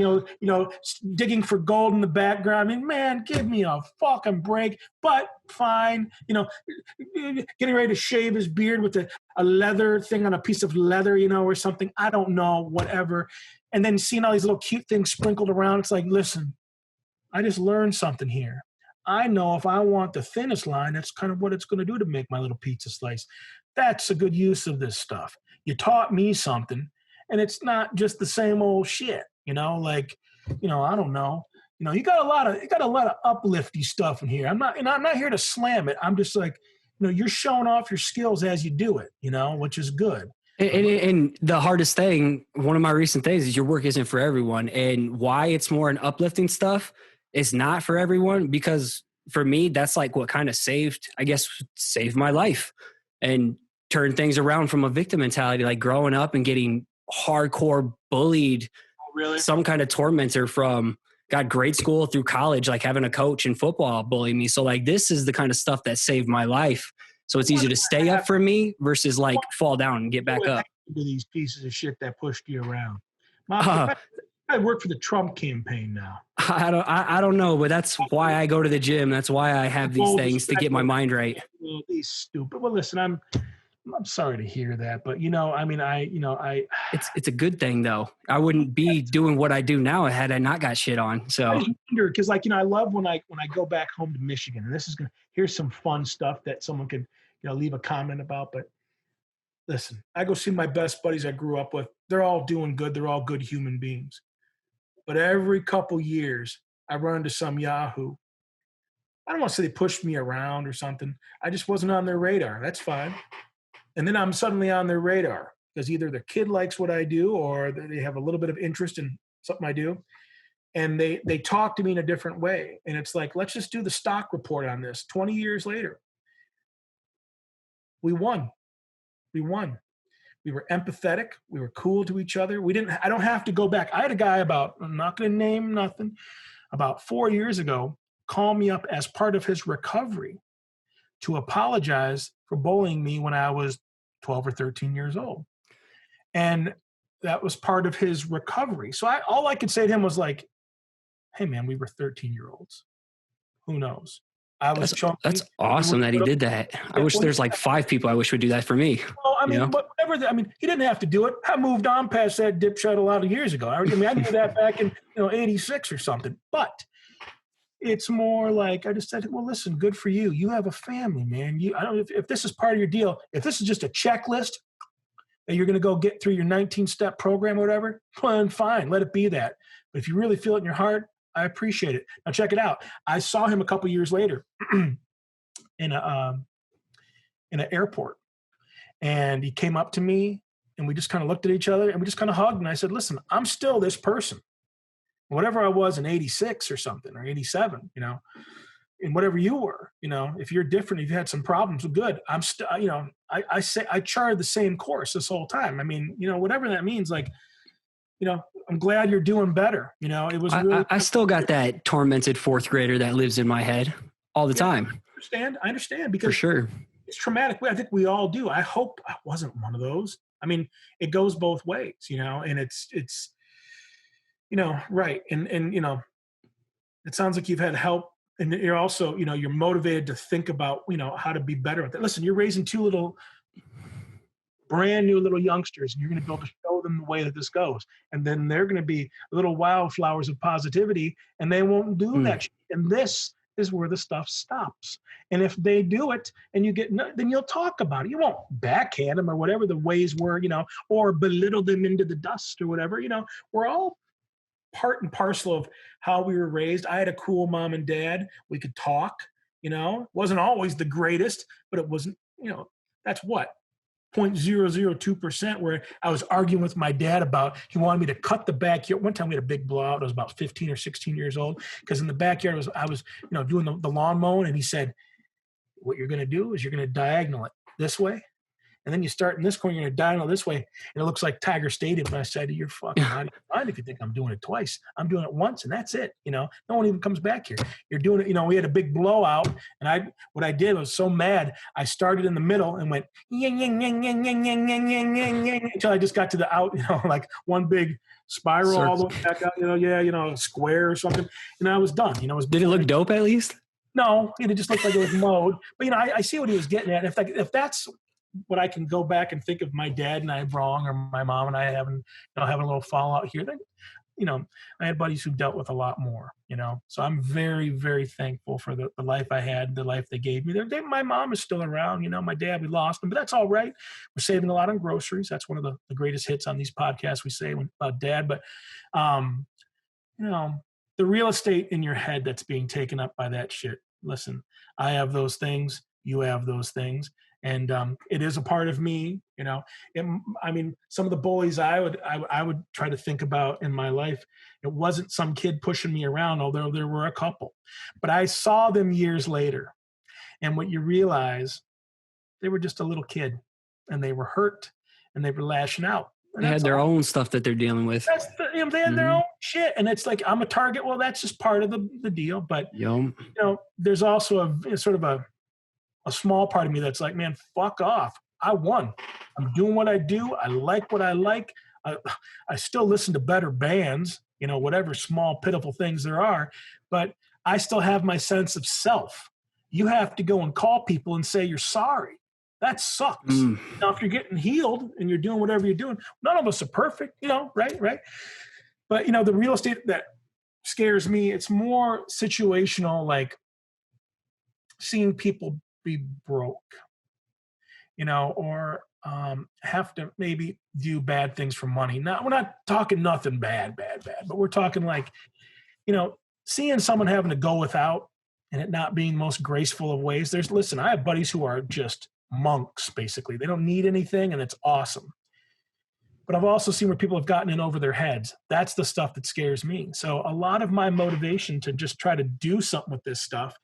digging for gold in the background. I mean, man, give me a fucking break. But fine, getting ready to shave his beard with a leather thing on a piece of leather, or something. I don't know, whatever. And then seeing all these little cute things sprinkled around. It's like, listen, I just learned something here. I know if I want the thinnest line, that's kind of what it's going to do to make my little pizza slice. That's a good use of this stuff. You taught me something, and it's not just the same old shit, like, I don't know. You got a lot of uplifty stuff in here. I'm not here to slam it. I'm just like, you're showing off your skills as you do it, which is good. And the hardest thing, one of my recent things is your work isn't for everyone. And why it's more an uplifting stuff is not for everyone, because for me, that's like what kind of saved my life and turned things around from a victim mentality, like growing up and getting hardcore bullied, Really? Some kind of tormentor from grade school through college, like having a coach in football bully me. So like, this is the kind of stuff that saved my life. So it's easier to stay up for me versus like fall down and get back up. These pieces of shit that pushed you around. I work for the Trump campaign now. I don't know, but that's why I go to the gym. That's why I have these things to get my mind right. These stupid. Well, listen, I'm sorry to hear that, but it's a good thing though. I wouldn't be doing what I do now had I not got shit on. So I wonder, because I love when I go back home to Michigan, and here's some fun stuff that someone could leave a comment about. But listen, I go see my best buddies I grew up with. They're all doing good. They're all good human beings. But every couple years, I run into some yahoo. I don't want to say they pushed me around or something. I just wasn't on their radar. That's fine. And then I'm suddenly on their radar because either their kid likes what I do or they have a little bit of interest in something I do. And they talk to me in a different way. And it's like, let's just do the stock report on this. 20 years later, we won. We were empathetic. We were cool to each other. I don't have to go back. I had a guy I'm not going to name nothing, about 4 years ago, call me up as part of his recovery to apologize for bullying me when I was 12 or 13 years old. And that was part of his recovery. So all I could say to him was like, hey man, we were 13-year-olds. Who knows? That's awesome that he did that. I wish there's like 5 people I wish would do that for me. Well, but whatever. He didn't have to do it. I moved on past that dipshit a lot of years ago. I did that back in 86 or something. But it's more like I just said, well, listen, good for you. You have a family, man. I don't know if this is part of your deal. If this is just a checklist that you're going to go get through your 19-step program or whatever, well, fine, let it be that. But if you really feel it in your heart, I appreciate it. Now check it out. I saw him a couple years later in an airport, and he came up to me, and we just kind of looked at each other, and we just kind of hugged. And I said, "Listen, I'm still this person, whatever I was in '86 or something, or '87, and whatever you were, if you're different, if you had some problems, well, good. I'm still, I say I charted the same course this whole time. Whatever that means, like." I'm glad you're doing better. It was really. I still got that tormented 4th grader that lives in my head all the time. I understand because for sure it's traumatic. I think we all do. I hope I wasn't one of those. It goes both ways, and it's, right. And it sounds like you've had help, and you're also, you're motivated to think about, how to be better at that. Listen, you're raising 2 brand new little youngsters, and you're going to be able to show them the way that this goes. And then they're going to be little wildflowers of positivity, and they won't do that shit. And this is where the stuff stops. And if they do it and you then you'll talk about it. You won't backhand them or whatever the ways were, or belittle them into the dust or whatever. We're all part and parcel of how we were raised. I had a cool mom and dad. We could talk, wasn't always the greatest, but it wasn't, that's what? 0.002%, where I was arguing with my dad about he wanted me to cut the backyard. One time we had a big blowout. I was about 15 or 16 years old because in the backyard I was doing the lawn mowing, and he said, what you're going to do is you're going to diagonal it this way, and then you start in this corner, you're going to diagonal this way, and it looks like Tiger Stadium. And I said, you're fucking out of your mind if you think I'm doing it twice. I'm doing it once, and that's it. No one even comes back here. You're doing it. We had a big blowout, and what I did was so mad. I started in the middle and went yang yang yang yang yang yang yang yang yang yang until I just got to the out, like one big spiral all the way back out. Square or something, and I was done. Did it look dope at least? No, it just looked like it was mowed. But I see what he was getting at. If that's what I can go back and think of my dad and I wrong, or my mom and I having a little fallout here, then you know, I had buddies who dealt with a lot more, so I'm very, very thankful for the life I had, the life they gave me. My mom is still around, my dad, we lost him, but that's all right. We're saving a lot on groceries. That's one of the greatest hits on these podcasts we say about dad. But, um, you know, the real estate in your head that's being taken up by that shit. Listen, I have those things. You have those things. And it is a part of me, I mean, some of the bullies I would try to think about in my life, it wasn't some kid pushing me around, although there were a couple. But I saw them years later. And what you realize, they were just a little kid and they were hurt and they were lashing out. And They had their own stuff that they're dealing with. They had their own shit. And it's like, I'm a target. Well, that's just part of the deal. But, there's also a sort of a small part of me that's like, man, fuck off. I won. I'm doing what I do. I like what I like. I still listen to better bands, whatever small, pitiful things there are. But I still have my sense of self. You have to go and call people and say you're sorry. That sucks. Now, if you're getting healed and you're doing whatever you're doing, none of us are perfect, right? But, the real estate that scares me, it's more situational, like seeing people be broke, or have to maybe do bad things for money. Now, we're not talking nothing bad, but we're talking like, seeing someone having to go without and it not being most graceful of ways. Listen, I have buddies who are just monks, basically. They don't need anything, and it's awesome. But I've also seen where people have gotten in over their heads. That's the stuff that scares me. So a lot of my motivation to just try to do something with this stuff,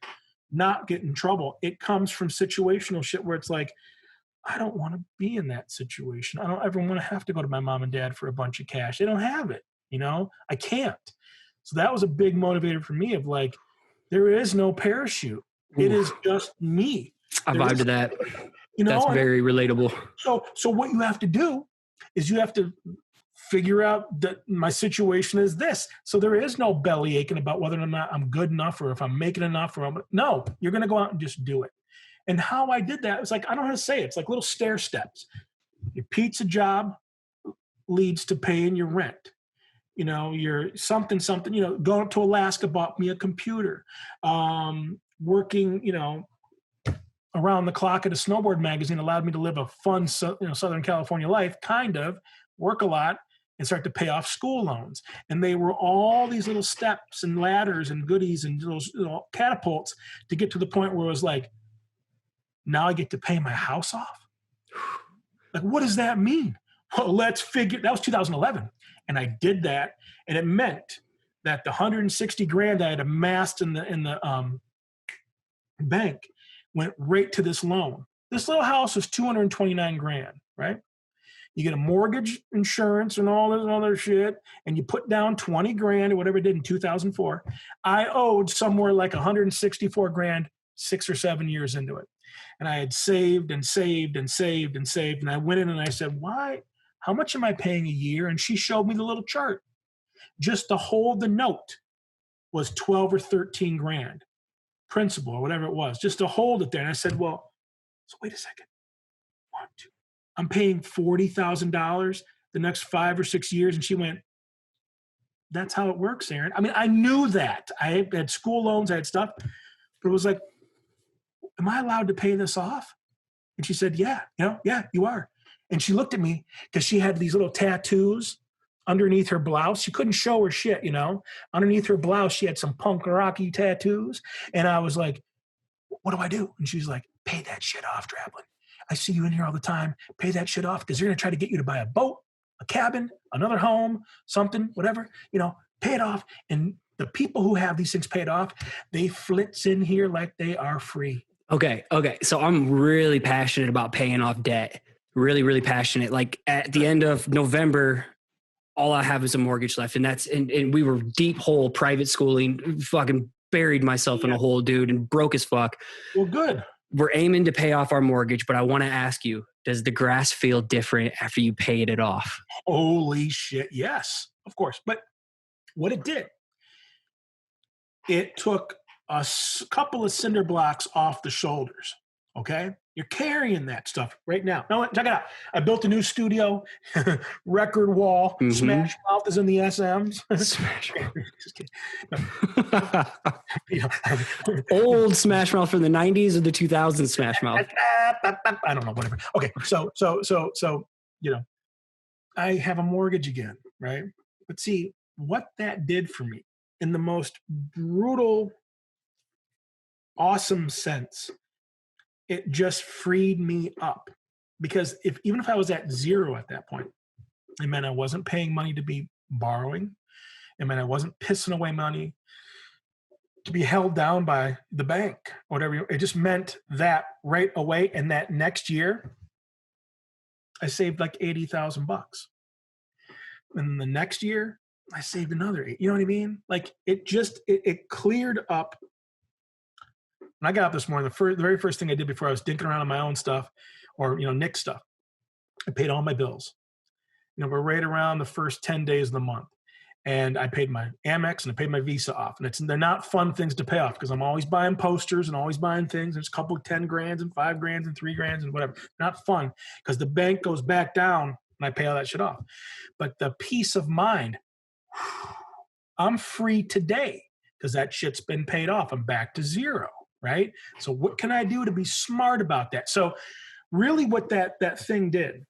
not get in trouble, it comes from situational shit where it's like, I don't want to be in that situation. I don't ever want to have to go to my mom and dad for a bunch of cash. They don't have it, I can't. So that was a big motivator for me of like, there is no parachute. It is just me. I vibe to that. That's very relatable. So what you have to do is you have to figure out that my situation is this. So there is no belly aching about whether or not I'm good enough or if I'm making enough no, you're going to go out and just do it. And how I did that was like, I don't know how to say it. It's like little stair steps. Your pizza job leads to paying your rent. Your something, going up to Alaska bought me a computer. Working, around the clock at a snowboard magazine allowed me to live a fun, Southern California life, kind of, work a lot, and start to pay off school loans. And they were all these little steps and ladders and goodies and those catapults to get to the point where it was like, now I get to pay my house off? Like, what does that mean? Well, that was 2011. And I did that. And it meant that the 160 grand I had amassed in the bank went right to this loan. This little house was 229 grand, right? You get a mortgage, insurance, and all this other shit, and you put down 20 grand or whatever it did in 2004. I owed somewhere like 164 grand 6 or 7 years into it. And I had saved and saved and saved and saved. And I went in and I said, why? How much am I paying a year? And she showed me the little chart. Just to hold the note was 12 or 13 grand. Principal or whatever it was, just to hold it there. And I said, well, so wait a second. 1, 2. I'm paying $40,000 the next 5 or 6 years. And she went, that's how it works, Aaron. I mean, I knew that. I had school loans, I had stuff, but it was like, am I allowed to pay this off? And she said, yeah, yeah, you are. And she looked at me because she had these little tattoos underneath her blouse. She couldn't show her shit, Underneath her blouse, she had some punk rocky tattoos. And I was like, what do I do? And she's like, pay that shit off, Draplin. I see you in here all the time. Pay that shit off because they're going to try to get you to buy a boat, a cabin, another home, something, whatever. Pay it off. And the people who have these things paid off, they flits in here like they are free. Okay. So I'm really passionate about paying off debt. Really, really passionate. Like at the end of November, all I have is a mortgage left. And we were deep hole private schooling, fucking buried myself in a hole, dude, and broke as fuck. Well, good. We're aiming to pay off our mortgage, but I want to ask you, does the grass feel different after you paid it off? Holy shit. Yes, of course. But what it did, it took a couple of cinder blocks off the shoulders. Okay. You're carrying that stuff right now. No, check it out. I built a new studio, record wall. Smash Mouth is in the SMs. Smash Just kidding. Old Smash Mouth from the 90s or the 2000s Smash Mouth? I don't know, whatever. Okay, so I have a mortgage again, right? But see, what that did for me in the most brutal, awesome sense, it just freed me up. Because even if I was at zero at that point, it meant I wasn't paying money to be borrowing. It meant I wasn't pissing away money to be held down by the bank, whatever. It just meant that right away. And that next year, I saved like $80,000. And the next year, I saved another $8. You know what I mean? Like it cleared up. When I got up this morning, the very first thing I did before I was dinking around on my own stuff or, Nick's stuff, I paid all my bills. We're right around the first 10 days of the month. And I paid my Amex and I paid my Visa off. And they're not fun things to pay off because I'm always buying posters and always buying things. There's a couple of 10 grand and 5 grand and 3 grand and whatever. Not fun because the bank goes back down and I pay all that shit off. But the peace of mind, I'm free today because that shit's been paid off. I'm back to zero, right? So what can I do to be smart about that? So really what that thing did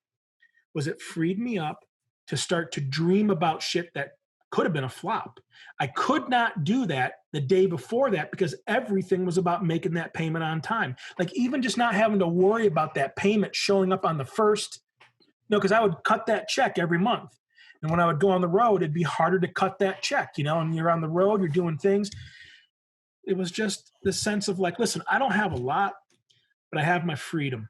was it freed me up to start to dream about shit that could have been a flop. I could not do that the day before that because everything was about making that payment on time. Like even just not having to worry about that payment showing up on the first, because I would cut that check every month. And when I would go on the road, it'd be harder to cut that check, and you're on the road, you're doing things. It was just the sense of like, listen, I don't have a lot, but I have my freedom,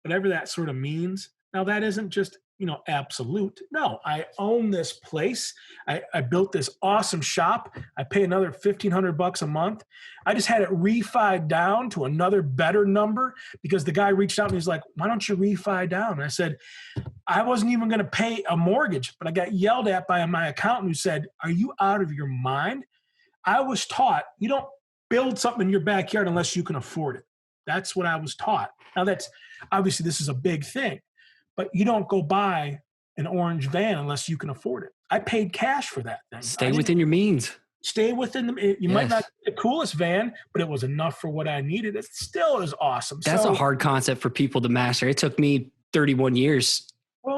whatever that sort of means. Now that isn't just, absolute. No, I own this place. I built this awesome shop. I pay another $1,500 a month. I just had it refied down to another better number because the guy reached out and he's like, why don't you refi down? And I said, I wasn't even going to pay a mortgage, but I got yelled at by my accountant who said, are you out of your mind? I was taught you don't build something in your backyard unless you can afford it. That's what I was taught. Now that's obviously this is a big thing. But you don't go buy an orange van unless you can afford it. I paid cash for that thing. Stay within your means. Stay within you might not get the coolest van, but it was enough for what I needed. It still is awesome. That's a hard concept for people to master. It took me 31 years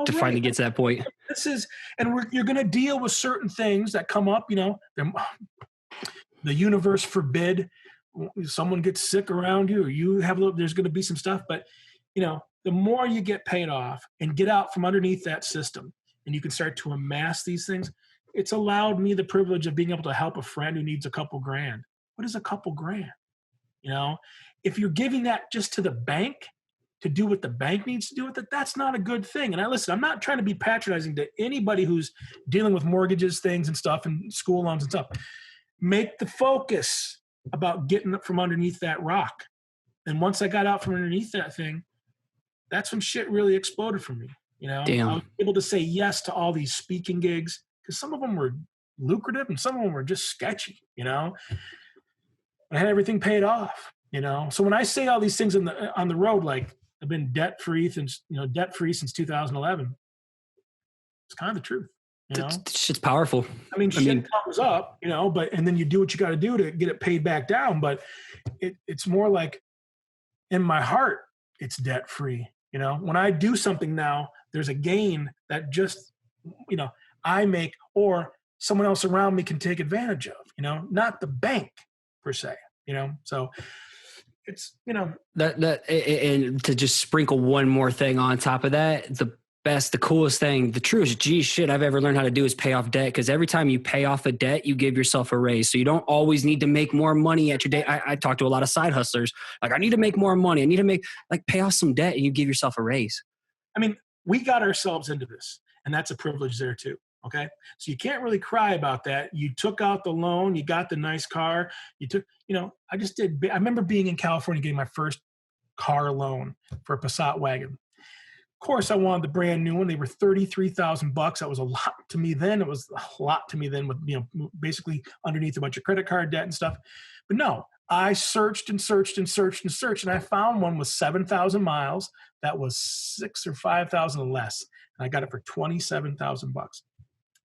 to finally get to that point. You're going to deal with certain things that come up, the universe forbid someone gets sick around you or there's going to be some stuff, but the more you get paid off and get out from underneath that system and you can start to amass these things, it's allowed me the privilege of being able to help a friend who needs a couple grand. What is a couple grand? If you're giving that just to the bank to do what the bank needs to do with it, that's not a good thing. And I'm not trying to be patronizing to anybody who's dealing with mortgages, things and stuff and school loans and stuff. Make the focus about getting up from underneath that rock. And once I got out from underneath that thing, that's when shit really exploded for me. Damn. I was able to say yes to all these speaking gigs because some of them were lucrative and some of them were just sketchy, I had everything paid off, So when I say all these things on the road, like I've been debt free since 2011, it's kind of the truth. Shit's powerful. Shit comes up, and then you do what you got to do to get it paid back down. But it's more like in my heart, it's debt free. When I do something now, there's a gain that just, I make or someone else around me can take advantage of, not the bank per se, so it's, that and to just sprinkle one more thing on top of that, the coolest thing, the truest shit I've ever learned how to do is pay off debt. Because every time you pay off a debt, you give yourself a raise. So you don't always need to make more money at your day. I talk to a lot of side hustlers. Like, I need to make more money. I need to pay off some debt and you give yourself a raise. We got ourselves into this and that's a privilege there too. Okay. So you can't really cry about that. You took out the loan, you got the nice car, I remember being in California getting my first car loan for a Passat wagon. Of course, I wanted the brand new one. They were $33,000. That was a lot to me then. It was a lot to me then with, basically underneath a bunch of credit card debt and stuff. But no, I searched and searched and searched and searched, and I found one with 7,000 miles that was 6 or 5,000 less, and I got it for $27,000.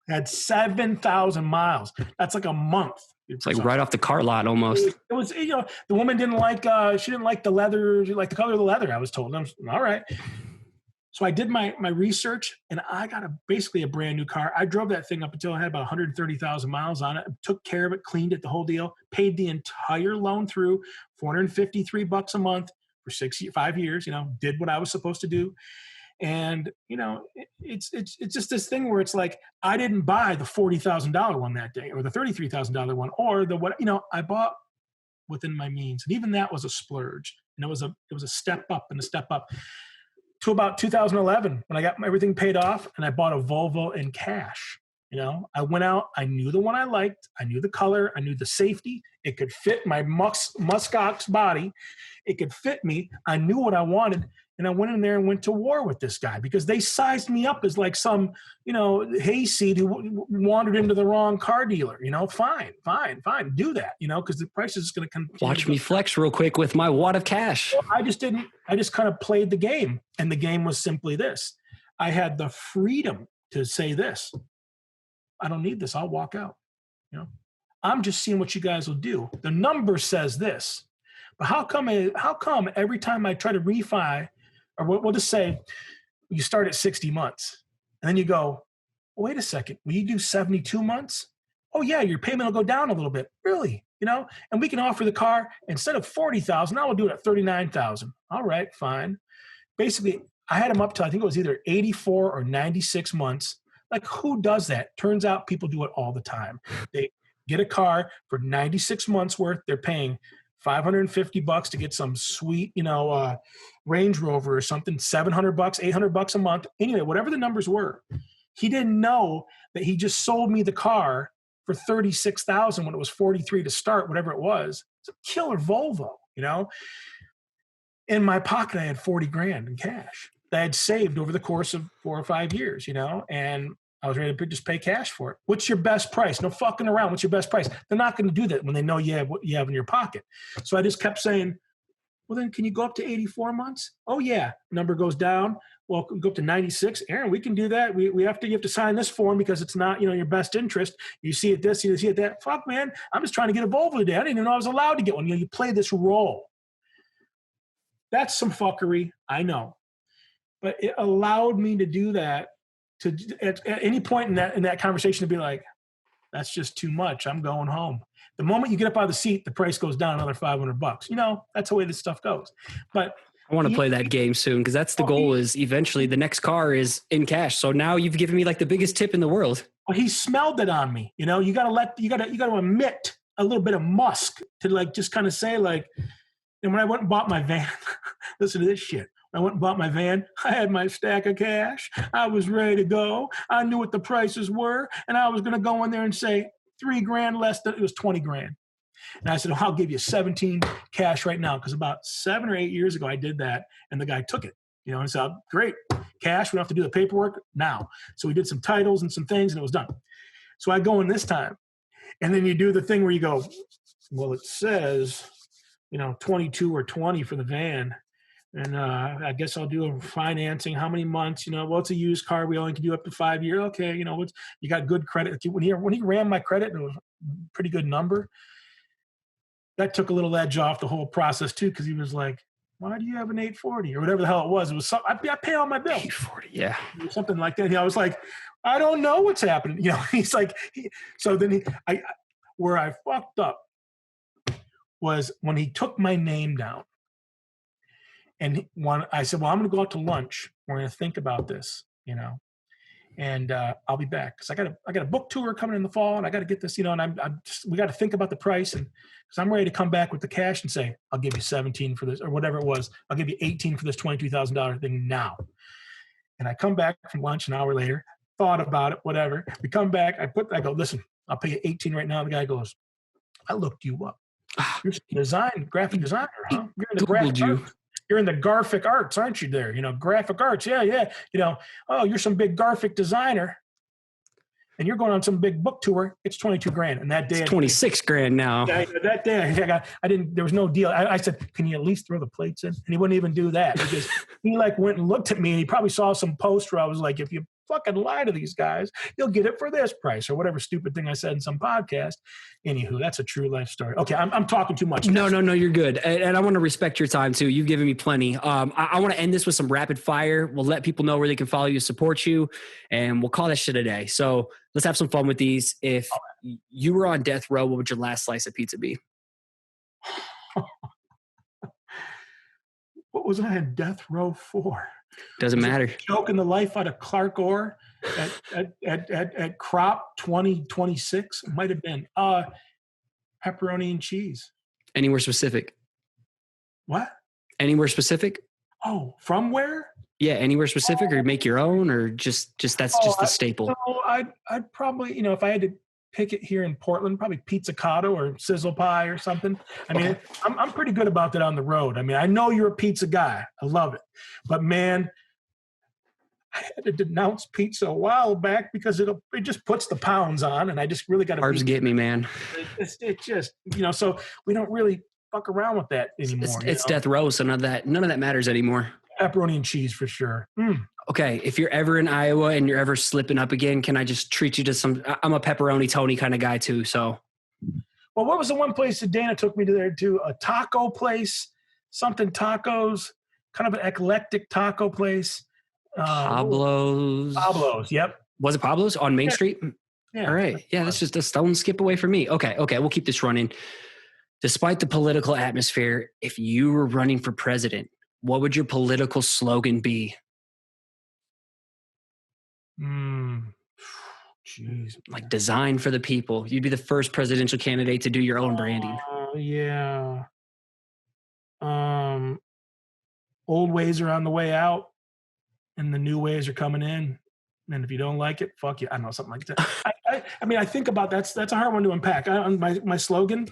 It had 7,000 miles. That's like a month. It's like right off the car lot almost. It was, the woman didn't like, she didn't like the leather, she liked the color of the leather, I was told. And I was, all right. So I did my research, and I got basically a brand new car. I drove that thing up until I had about 130,000 miles on it, took care of it, cleaned it, the whole deal, paid the entire loan through, $453 a month for 5 years, did what I was supposed to do. And, it's just this thing where it's like, I didn't buy the $40,000 one that day or the $33,000 one or I bought within my means. And even that was a splurge. And it was a step up and a step up to about 2011 when I got everything paid off and I bought a Volvo in cash. I went out, I knew the one I liked. I knew the color. I knew the safety. It could fit my muskox body. It could fit me. I knew what I wanted. And I went in there and went to war with this guy because they sized me up as like some, hayseed who wandered into the wrong car dealer. Fine, do that, because the price is going to come. Watch me flex real quick with my wad of cash. Well, I just kind of played the game. And the game was simply this. I had the freedom to say this. I don't need this. I'll walk out. I'm just seeing what you guys will do. The number says this. But how come every time I try to refi, or we'll just say you start at 60 months and then you go, wait a second, will you do 72 months? Oh yeah, your payment will go down a little bit. Really? And we can offer the car instead of 40,000, I will do it at 39,000. All right, fine. Basically, I had them up to, I think it was either 84 or 96 months. Like, who does that? Turns out people do it all the time. They get a car for 96 months worth. They're paying $550 to get some sweet, Range Rover or something, $700, $800 a month. Anyway, whatever the numbers were, he didn't know that he just sold me the car for $36,000 when it was $43,000 to start, whatever it was. It's a killer Volvo, In my pocket, I had $40,000 in cash that I had saved over the course of 4 or 5 years, and I was ready to just pay cash for it. What's your best price? No fucking around. What's your best price? They're not going to do that when they know you have what you have in your pocket. So I just kept saying, well, then can you go up to 84 months? Oh, yeah. Number goes down. Well, go up to 96. Aaron, we can do that. You have to sign this form because it's not, your best interest. You see it this, you see it that. Fuck, man. I'm just trying to get a Volvo today. I didn't even know I was allowed to get one. You play this role. That's some fuckery. I know. But it allowed me to do that. To at any point in that conversation to be like, that's just too much. I'm going home. The moment you get up out of the seat, the price goes down another $500. That's the way this stuff goes. But I want to play that game soon because that's the goal. Is eventually the next car is in cash. So now you've given me like the biggest tip in the world. Well, he smelled it on me. You got to emit a little bit of musk to like just kind of say like. And when I went and bought my van, listen to this shit. I went and bought my van. I had my stack of cash. I was ready to go. I knew what the prices were. And I was going to go in there and say $3,000 less than it was $20,000. And I said, I'll give you 17 cash right now. Because about 7 or 8 years ago, I did that. And the guy took it, and said, great, cash. We don't have to do the paperwork now. So we did some titles and some things and it was done. So I go in this time. And then you do the thing where you go, well, it says, 22 or 20 for the van. And I guess I'll do a financing. How many months? Well, it's a used car. We only can do up to 5 years. Okay, you got good credit. When he ran my credit, it was a pretty good number. That took a little edge off the whole process too, because he was like, "Why do you have an 840 or whatever the hell it was?" It was I pay all my bills. 840, yeah, something like that. I was like, I don't know what's happening. He's like, where I fucked up was when he took my name down. And I said, well, I'm going to go out to lunch. We're going to think about this, and I'll be back because I got a book tour coming in the fall, and I got to get this, and we got to think about the price, and because I'm ready to come back with the cash and say, I'll give you 17 for this or whatever it was. I'll give you 18 for this $22,000 thing now. And I come back from lunch an hour later, thought about it, whatever. We come back, I go, listen, I'll pay you 18 right now. The guy goes, I looked you up. You're a graphic designer, huh? You're in the graphic arts. You're in the graphic arts, aren't you there? Graphic arts. Yeah. Oh, you're some big graphic designer. and you're going on some big book tour, it's 22 grand. And that day, It's 26 grand now. that day, I didn't, there was no deal. I said, can you at least throw the plates in? And he wouldn't even do that. He like went and looked at me, and he probably saw some post where I was like, if you fucking lie to these guys, you'll get it for this price, or whatever stupid thing I said in some podcast. Anywho, that's a true life story. Okay, I'm talking too much. No, you're good. And I want to respect your time too. You've given me plenty. I want to end this with some rapid fire. We'll let people know where they can follow you, support you, and we'll call that shit a day. So let's have some fun with these. If you were on death row, what would your last slice of pizza be? What was I on death row for? Doesn't matter. Choking the life out of Clark Orr at Crop 2026. It might have been pepperoni and cheese. Anywhere specific? What? Anywhere specific? Oh, from where? Yeah, anywhere specific, or make your own, or just that's just the staple. No, I'd probably, if I had to pick it here in Portland, probably pizzicato or sizzle pie or something. I mean, I'm pretty good about that on the road. I mean, I know you're a pizza guy. I love it. But man, I had to denounce pizza a while back because it just puts the pounds on, and I just really got to. Carbs get me, man. It just, so we don't really fuck around with that anymore. It's death row, so none of that matters anymore. Pepperoni and cheese for sure. Okay, if you're ever in Iowa and you're ever slipping up again, can I just treat you to some? I'm a pepperoni Tony kind of guy too. So, well, what was the one place that Dana took me to there to? A taco place, something tacos, kind of an eclectic taco place. Pablo's. Yep. Was it Pablo's on Main Street? Yeah. All right. Yeah, that's just a stone skip away from me. Okay, we'll keep this running. Despite the political atmosphere, if you were running for president, what would your political slogan be? Jeez. Like design for the people. You'd be the first presidential candidate to do your own branding. Yeah. Old ways are on the way out, and the new ways are coming in. And if you don't like it, fuck you. I don't know, something like that. I mean, I think about that's a hard one to unpack. My slogan.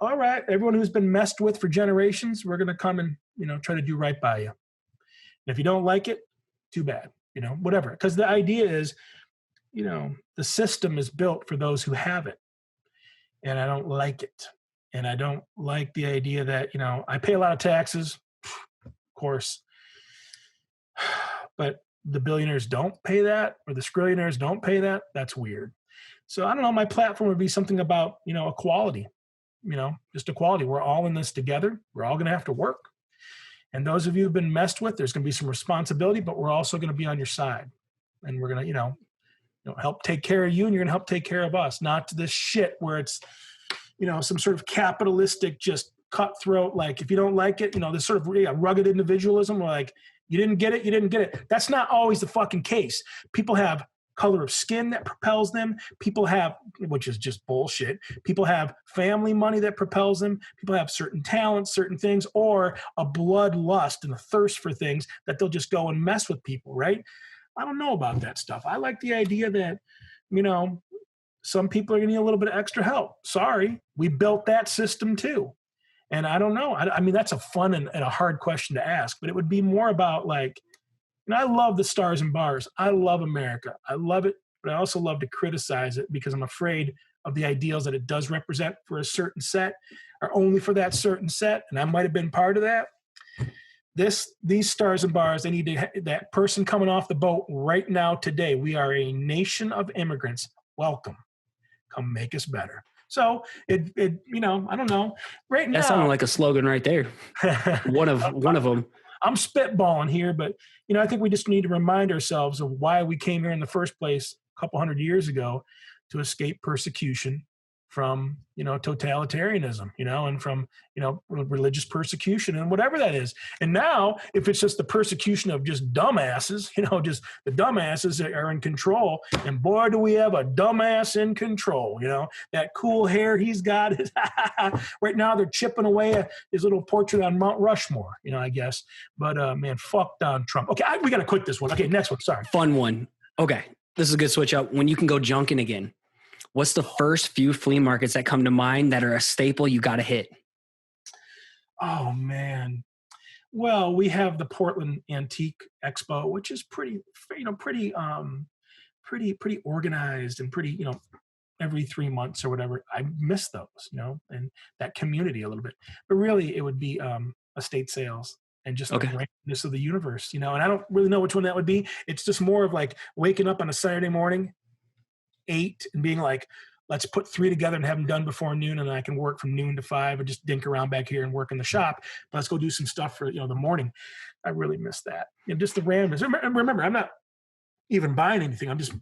All right, everyone who's been messed with for generations, we're going to come and try to do right by you. And if you don't like it, too bad. Whatever. Because the idea is, the system is built for those who have it, and I don't like it. And I don't like the idea that I pay a lot of taxes, of course, but the billionaires don't pay that, or the skrillionaires don't pay that. That's weird. So I don't know. My platform would be something about equality. Just equality. We're all in this together. We're all going to have to work. And those of you who've been messed with, there's going to be some responsibility, but we're also going to be on your side. And we're going to, help take care of you, and you're going to help take care of us. Not to this shit where it's, some sort of capitalistic, just cutthroat, like if you don't like it, this sort of rugged individualism, like you didn't get it. That's not always the fucking case. People have color of skin that propels them. People have, which is just bullshit. People have family money that propels them. People have certain talents, certain things, or a bloodlust and a thirst for things that they'll just go and mess with people, right? I don't know about that stuff. I like the idea that, some people are going to need a little bit of extra help. Sorry, we built that system too. And I don't know. I mean, that's a fun and a hard question to ask, but it would be more about like, I love the stars and bars. I love America. I love it, but I also love to criticize it because I'm afraid of the ideals that it does represent for a certain set, or only for that certain set. And I might have been part of that. These stars and bars, they need that person coming off the boat right now today. We are a nation of immigrants. Welcome. Come make us better. So I don't know. Right now, that sounded like a slogan right there. one of them. I'm spitballing here, but I think we just need to remind ourselves of why we came here in the first place a couple hundred years ago, to escape persecution from totalitarianism, and from religious persecution and whatever that is. And now, if it's just the persecution of just dumbasses, just the dumbasses that are in control, and boy, do we have a dumbass in control. That cool hair he's got. Right now, they're chipping away at his little portrait on Mount Rushmore. I guess. But man, fuck Donald Trump. Okay, we got to quit this one. Okay, next one. Sorry. Fun one. Okay, this is a good switch up. When you can go junking again, what's the first few flea markets that come to mind that are a staple you got to hit? Oh, man. Well, we have the Portland Antique Expo, which is pretty pretty organized and pretty, every 3 months or whatever. I miss those, and that community a little bit. But really, it would be estate sales and just the Okay. randomness of the universe, and I don't really know which one that would be. It's just more of like waking up on a Saturday morning, 8, and being like, let's put 3 together and have them done before noon, and then I can work from noon to 5 or just dink around back here and work in the shop. But let's go do some stuff for, the morning. I really miss that. Just the randomness. Remember, I'm not even buying anything. I'm just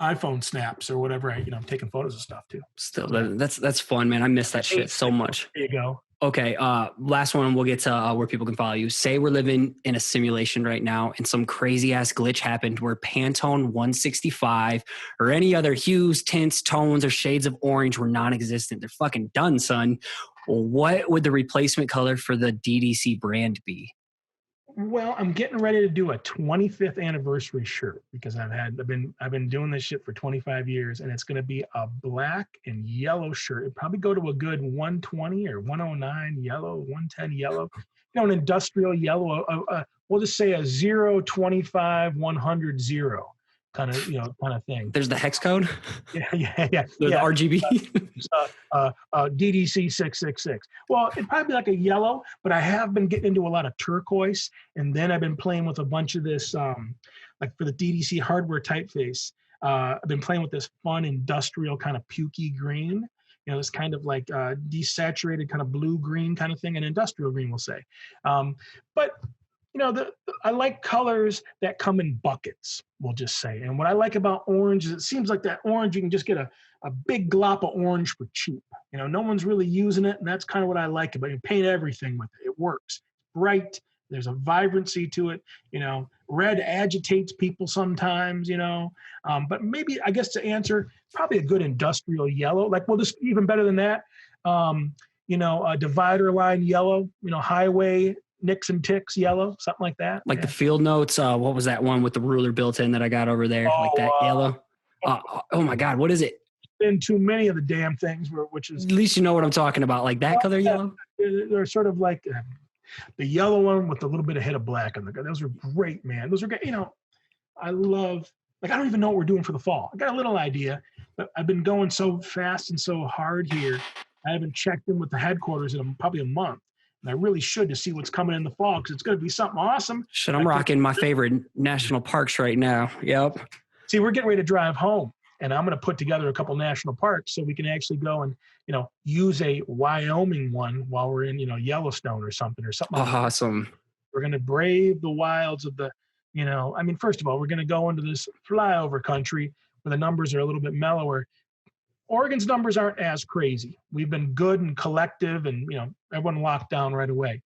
iPhone snaps or whatever. I'm taking photos of stuff too. Still, that's fun, man. I miss that shit so much. There you go. Okay, last one, and we'll get to where people can follow you. Say we're living in a simulation right now, and some crazy ass glitch happened where Pantone 165 or any other hues, tints, tones, or shades of orange were non-existent. They're fucking done, son. What would the replacement color for the DDC brand be? Well, I'm getting ready to do a 25th anniversary shirt because I've been doing this shit for 25 years, and it's going to be a black and yellow shirt. It'd probably go to a good 120 or 109 yellow, 110 yellow, an industrial yellow. We'll just say a 025 100 0 kind of thing. There's the hex code. Yeah. There's the RGB. DDC 666. Well, it'd probably be like a yellow, but I have been getting into a lot of turquoise, and then I've been playing with a bunch of this, like for the DDC hardware typeface. I've been playing with this fun industrial kind of pukey green. This kind of like desaturated kind of blue green kind of thing, an industrial green, we'll say. But I like colors that come in buckets, we'll just say. And what I like about orange is it seems like that orange, you can just get a big glop of orange for cheap. No one's really using it, and that's kind of what I like about it. You paint everything with it. It works. Bright. There's a vibrancy to it. Red agitates people sometimes, but maybe, I guess to answer, probably a good industrial yellow. Like, well, just even better than that, a divider line yellow, highway nicks and ticks yellow, something like that. Like the field notes. What was that one with the ruler built in that I got over there? Like that yellow. Oh my God, what is it? Been too many of the damn things, which is at least you know what I'm talking about. Like that color yellow. They're sort of like the yellow one with a little bit of hit of black on the guy. Those are great, man. Those are great. I love. Like, I don't even know what we're doing for the fall. I got a little idea, but I've been going so fast and so hard here. I haven't checked in with the headquarters in probably a month. And I really should to see what's coming in the fall because it's going to be something awesome. Shit, I'm rocking my favorite national parks right now. Yep. See, we're getting ready to drive home, and I'm going to put together a couple national parks so we can actually go and, use a Wyoming one while we're in, Yellowstone or something Awesome. We're going to brave the wilds of the, first of all, we're going to go into this flyover country where the numbers are a little bit mellower. Oregon's numbers aren't as crazy. We've been good and collective and, everyone locked down right away.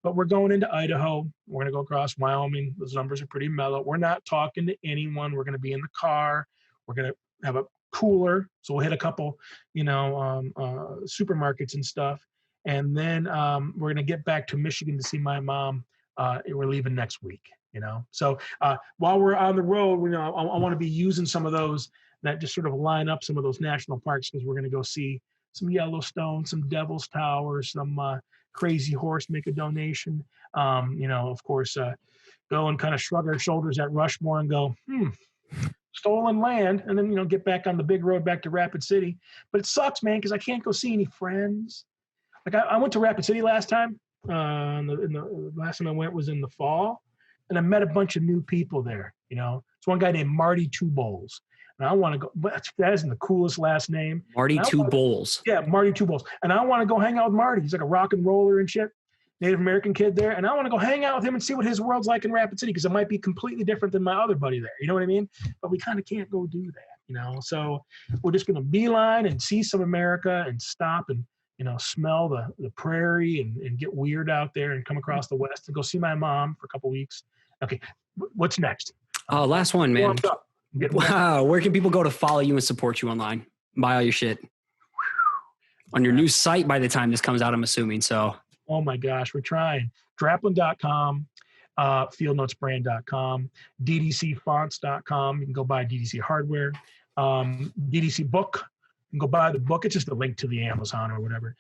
But we're going into Idaho. We're going to go across Wyoming. Those numbers are pretty mellow. We're not talking to anyone. We're going to be in the car. We're going to have a cooler. So we'll hit a couple, supermarkets and stuff. And then we're going to get back to Michigan to see my mom. We're leaving next week, So while we're on the road, I want to be using some of those that just sort of line up some of those national parks because we're going to go see some Yellowstone, some Devil's Tower, some Crazy Horse, make a donation. Of course, go and kind of shrug our shoulders at Rushmore and go, stolen land, and then, get back on the big road back to Rapid City. But it sucks, man, because I can't go see any friends. Like I went to Rapid City last time. The last time I went was in the fall, and I met a bunch of new people there. It's one guy named Marty Two Bowls. And I want to go. That isn't the coolest last name. Marty Two Bowls. Yeah, Marty Two Bowls. And I want to go hang out with Marty. He's like a rock and roller and shit, Native American kid there. And I want to go hang out with him and see what his world's like in Rapid City because it might be completely different than my other buddy there. You know what I mean? But we kind of can't go do that. So we're just going to beeline and see some America and stop and smell the prairie and get weird out there and come across the West and go see my mom for a couple weeks. Okay, what's next? Last one, man. Wow, where can people go to follow you and support you online? Buy all your shit on your new site by the time this comes out, I'm assuming. So, oh my gosh, we're trying. Draplin.com, fieldnotesbrand.com, ddcfonts.com. You can go buy DDC hardware, DDC book. You can go buy the book. It's just a link to the Amazon or whatever.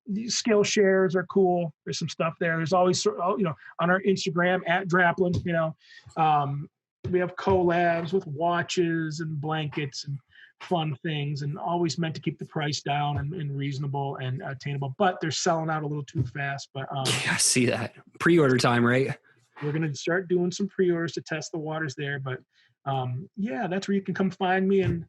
These skill shares are cool. There's some stuff there. There's always, on our Instagram at Draplin, we have collabs with watches and blankets and fun things, and always meant to keep the price down and reasonable and attainable, but they're selling out a little too fast. But I see that pre-order time, right? we're going to start doing some pre-orders to test the waters there. But yeah, that's where you can come find me. And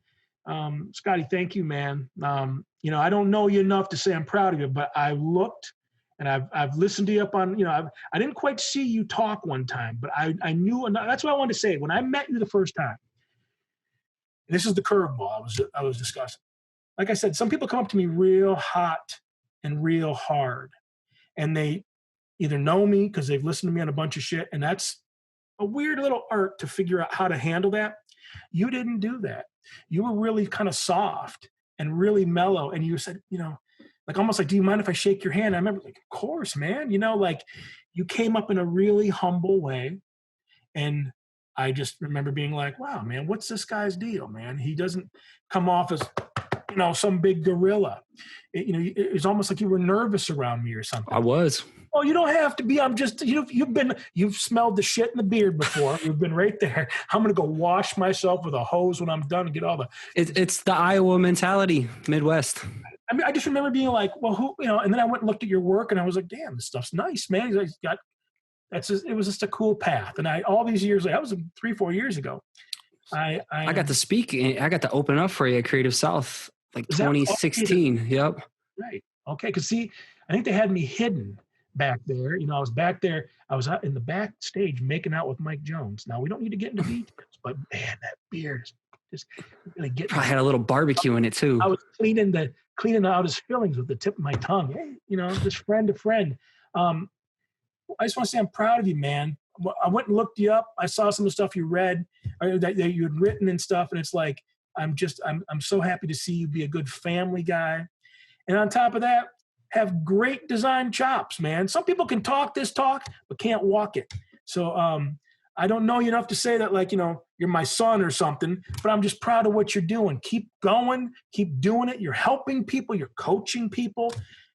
Scotty, thank you, man. I don't know you enough to say I'm proud of you, but I looked and I've listened to you up on, I didn't quite see you talk one time, but I knew enough. That's what I wanted to say. When I met you the first time, this is the curveball I was discussing. Like I said, some people come up to me real hot and real hard, and they either know me because they've listened to me on a bunch of shit, and that's a weird little art to figure out how to handle that. You didn't do that. You were really kind of soft and really mellow, and you said, like almost like, do you mind if I shake your hand? I remember, like, of course, man. Like you came up in a really humble way, and I just remember being like, wow, man, what's this guy's deal, man? He doesn't come off as, some big gorilla. It's almost like you were nervous around me or something. I was. Oh, you don't have to be. I'm just, you've smelled the shit in the beard before. You've been right there. I'm going to go wash myself with a hose when I'm done and get all the. It's the Iowa mentality, Midwest. I mean, I just remember being like, well, who, and then I went and looked at your work, and I was like, damn, this stuff's nice, man. It was just a cool path. And all these years, that was 3-4 years ago. I got to speak. I got to open up for you at Creative South, like 2016. Yep. Right. Okay. Because see, I think they had me hidden back there. I was back there. I was out in the backstage making out with Mike Jones. Now, we don't need to get into details, but man, that beard is just really getting. Probably had a little barbecue in it too. I was cleaning out his fillings with the tip of my tongue. Hey, just friend to friend. I just want to say I'm proud of you, man. I went and looked you up. I saw some of the stuff you read, or that you had written and stuff, and it's like I'm so happy to see you be a good family guy, and on top of that, have great design chops, man. Some people can talk this talk, but can't walk it. So I don't know you enough to say that, like, you're my son or something, but I'm just proud of what you're doing. Keep going, keep doing it. You're helping people, you're coaching people.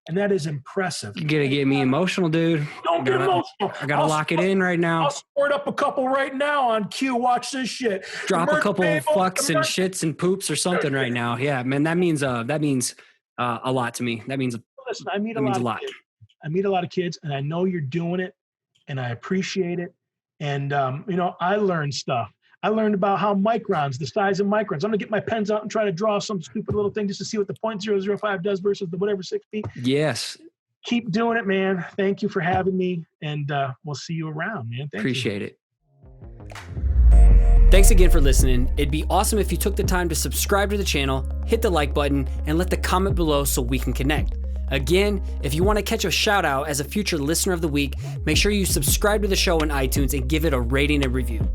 And that is impressive. You're going to get me emotional, dude. Don't get emotional. I got to lock it in right now. I'll squirt up a couple right now on cue. Watch this shit. Drop a couple of fucks and shits and poops or something right now. Yeah, man, that means a lot to me. That means listen, I meet a lot. I meet a lot of kids, and I know you're doing it, and I appreciate it. And, I learned stuff. I learned about how microns, the size of microns. I'm going to get my pens out and try to draw some stupid little thing just to see what the 0.005 does versus the whatever 6 feet. Yes. Keep doing it, man. Thank you for having me, and we'll see you around, man. Appreciate it. Thanks again for listening. It'd be awesome if you took the time to subscribe to the channel, hit the like button, and let the comment below so we can connect. Again, if you want to catch a shout out as a future listener of the week, make sure you subscribe to the show on iTunes and give it a rating and review.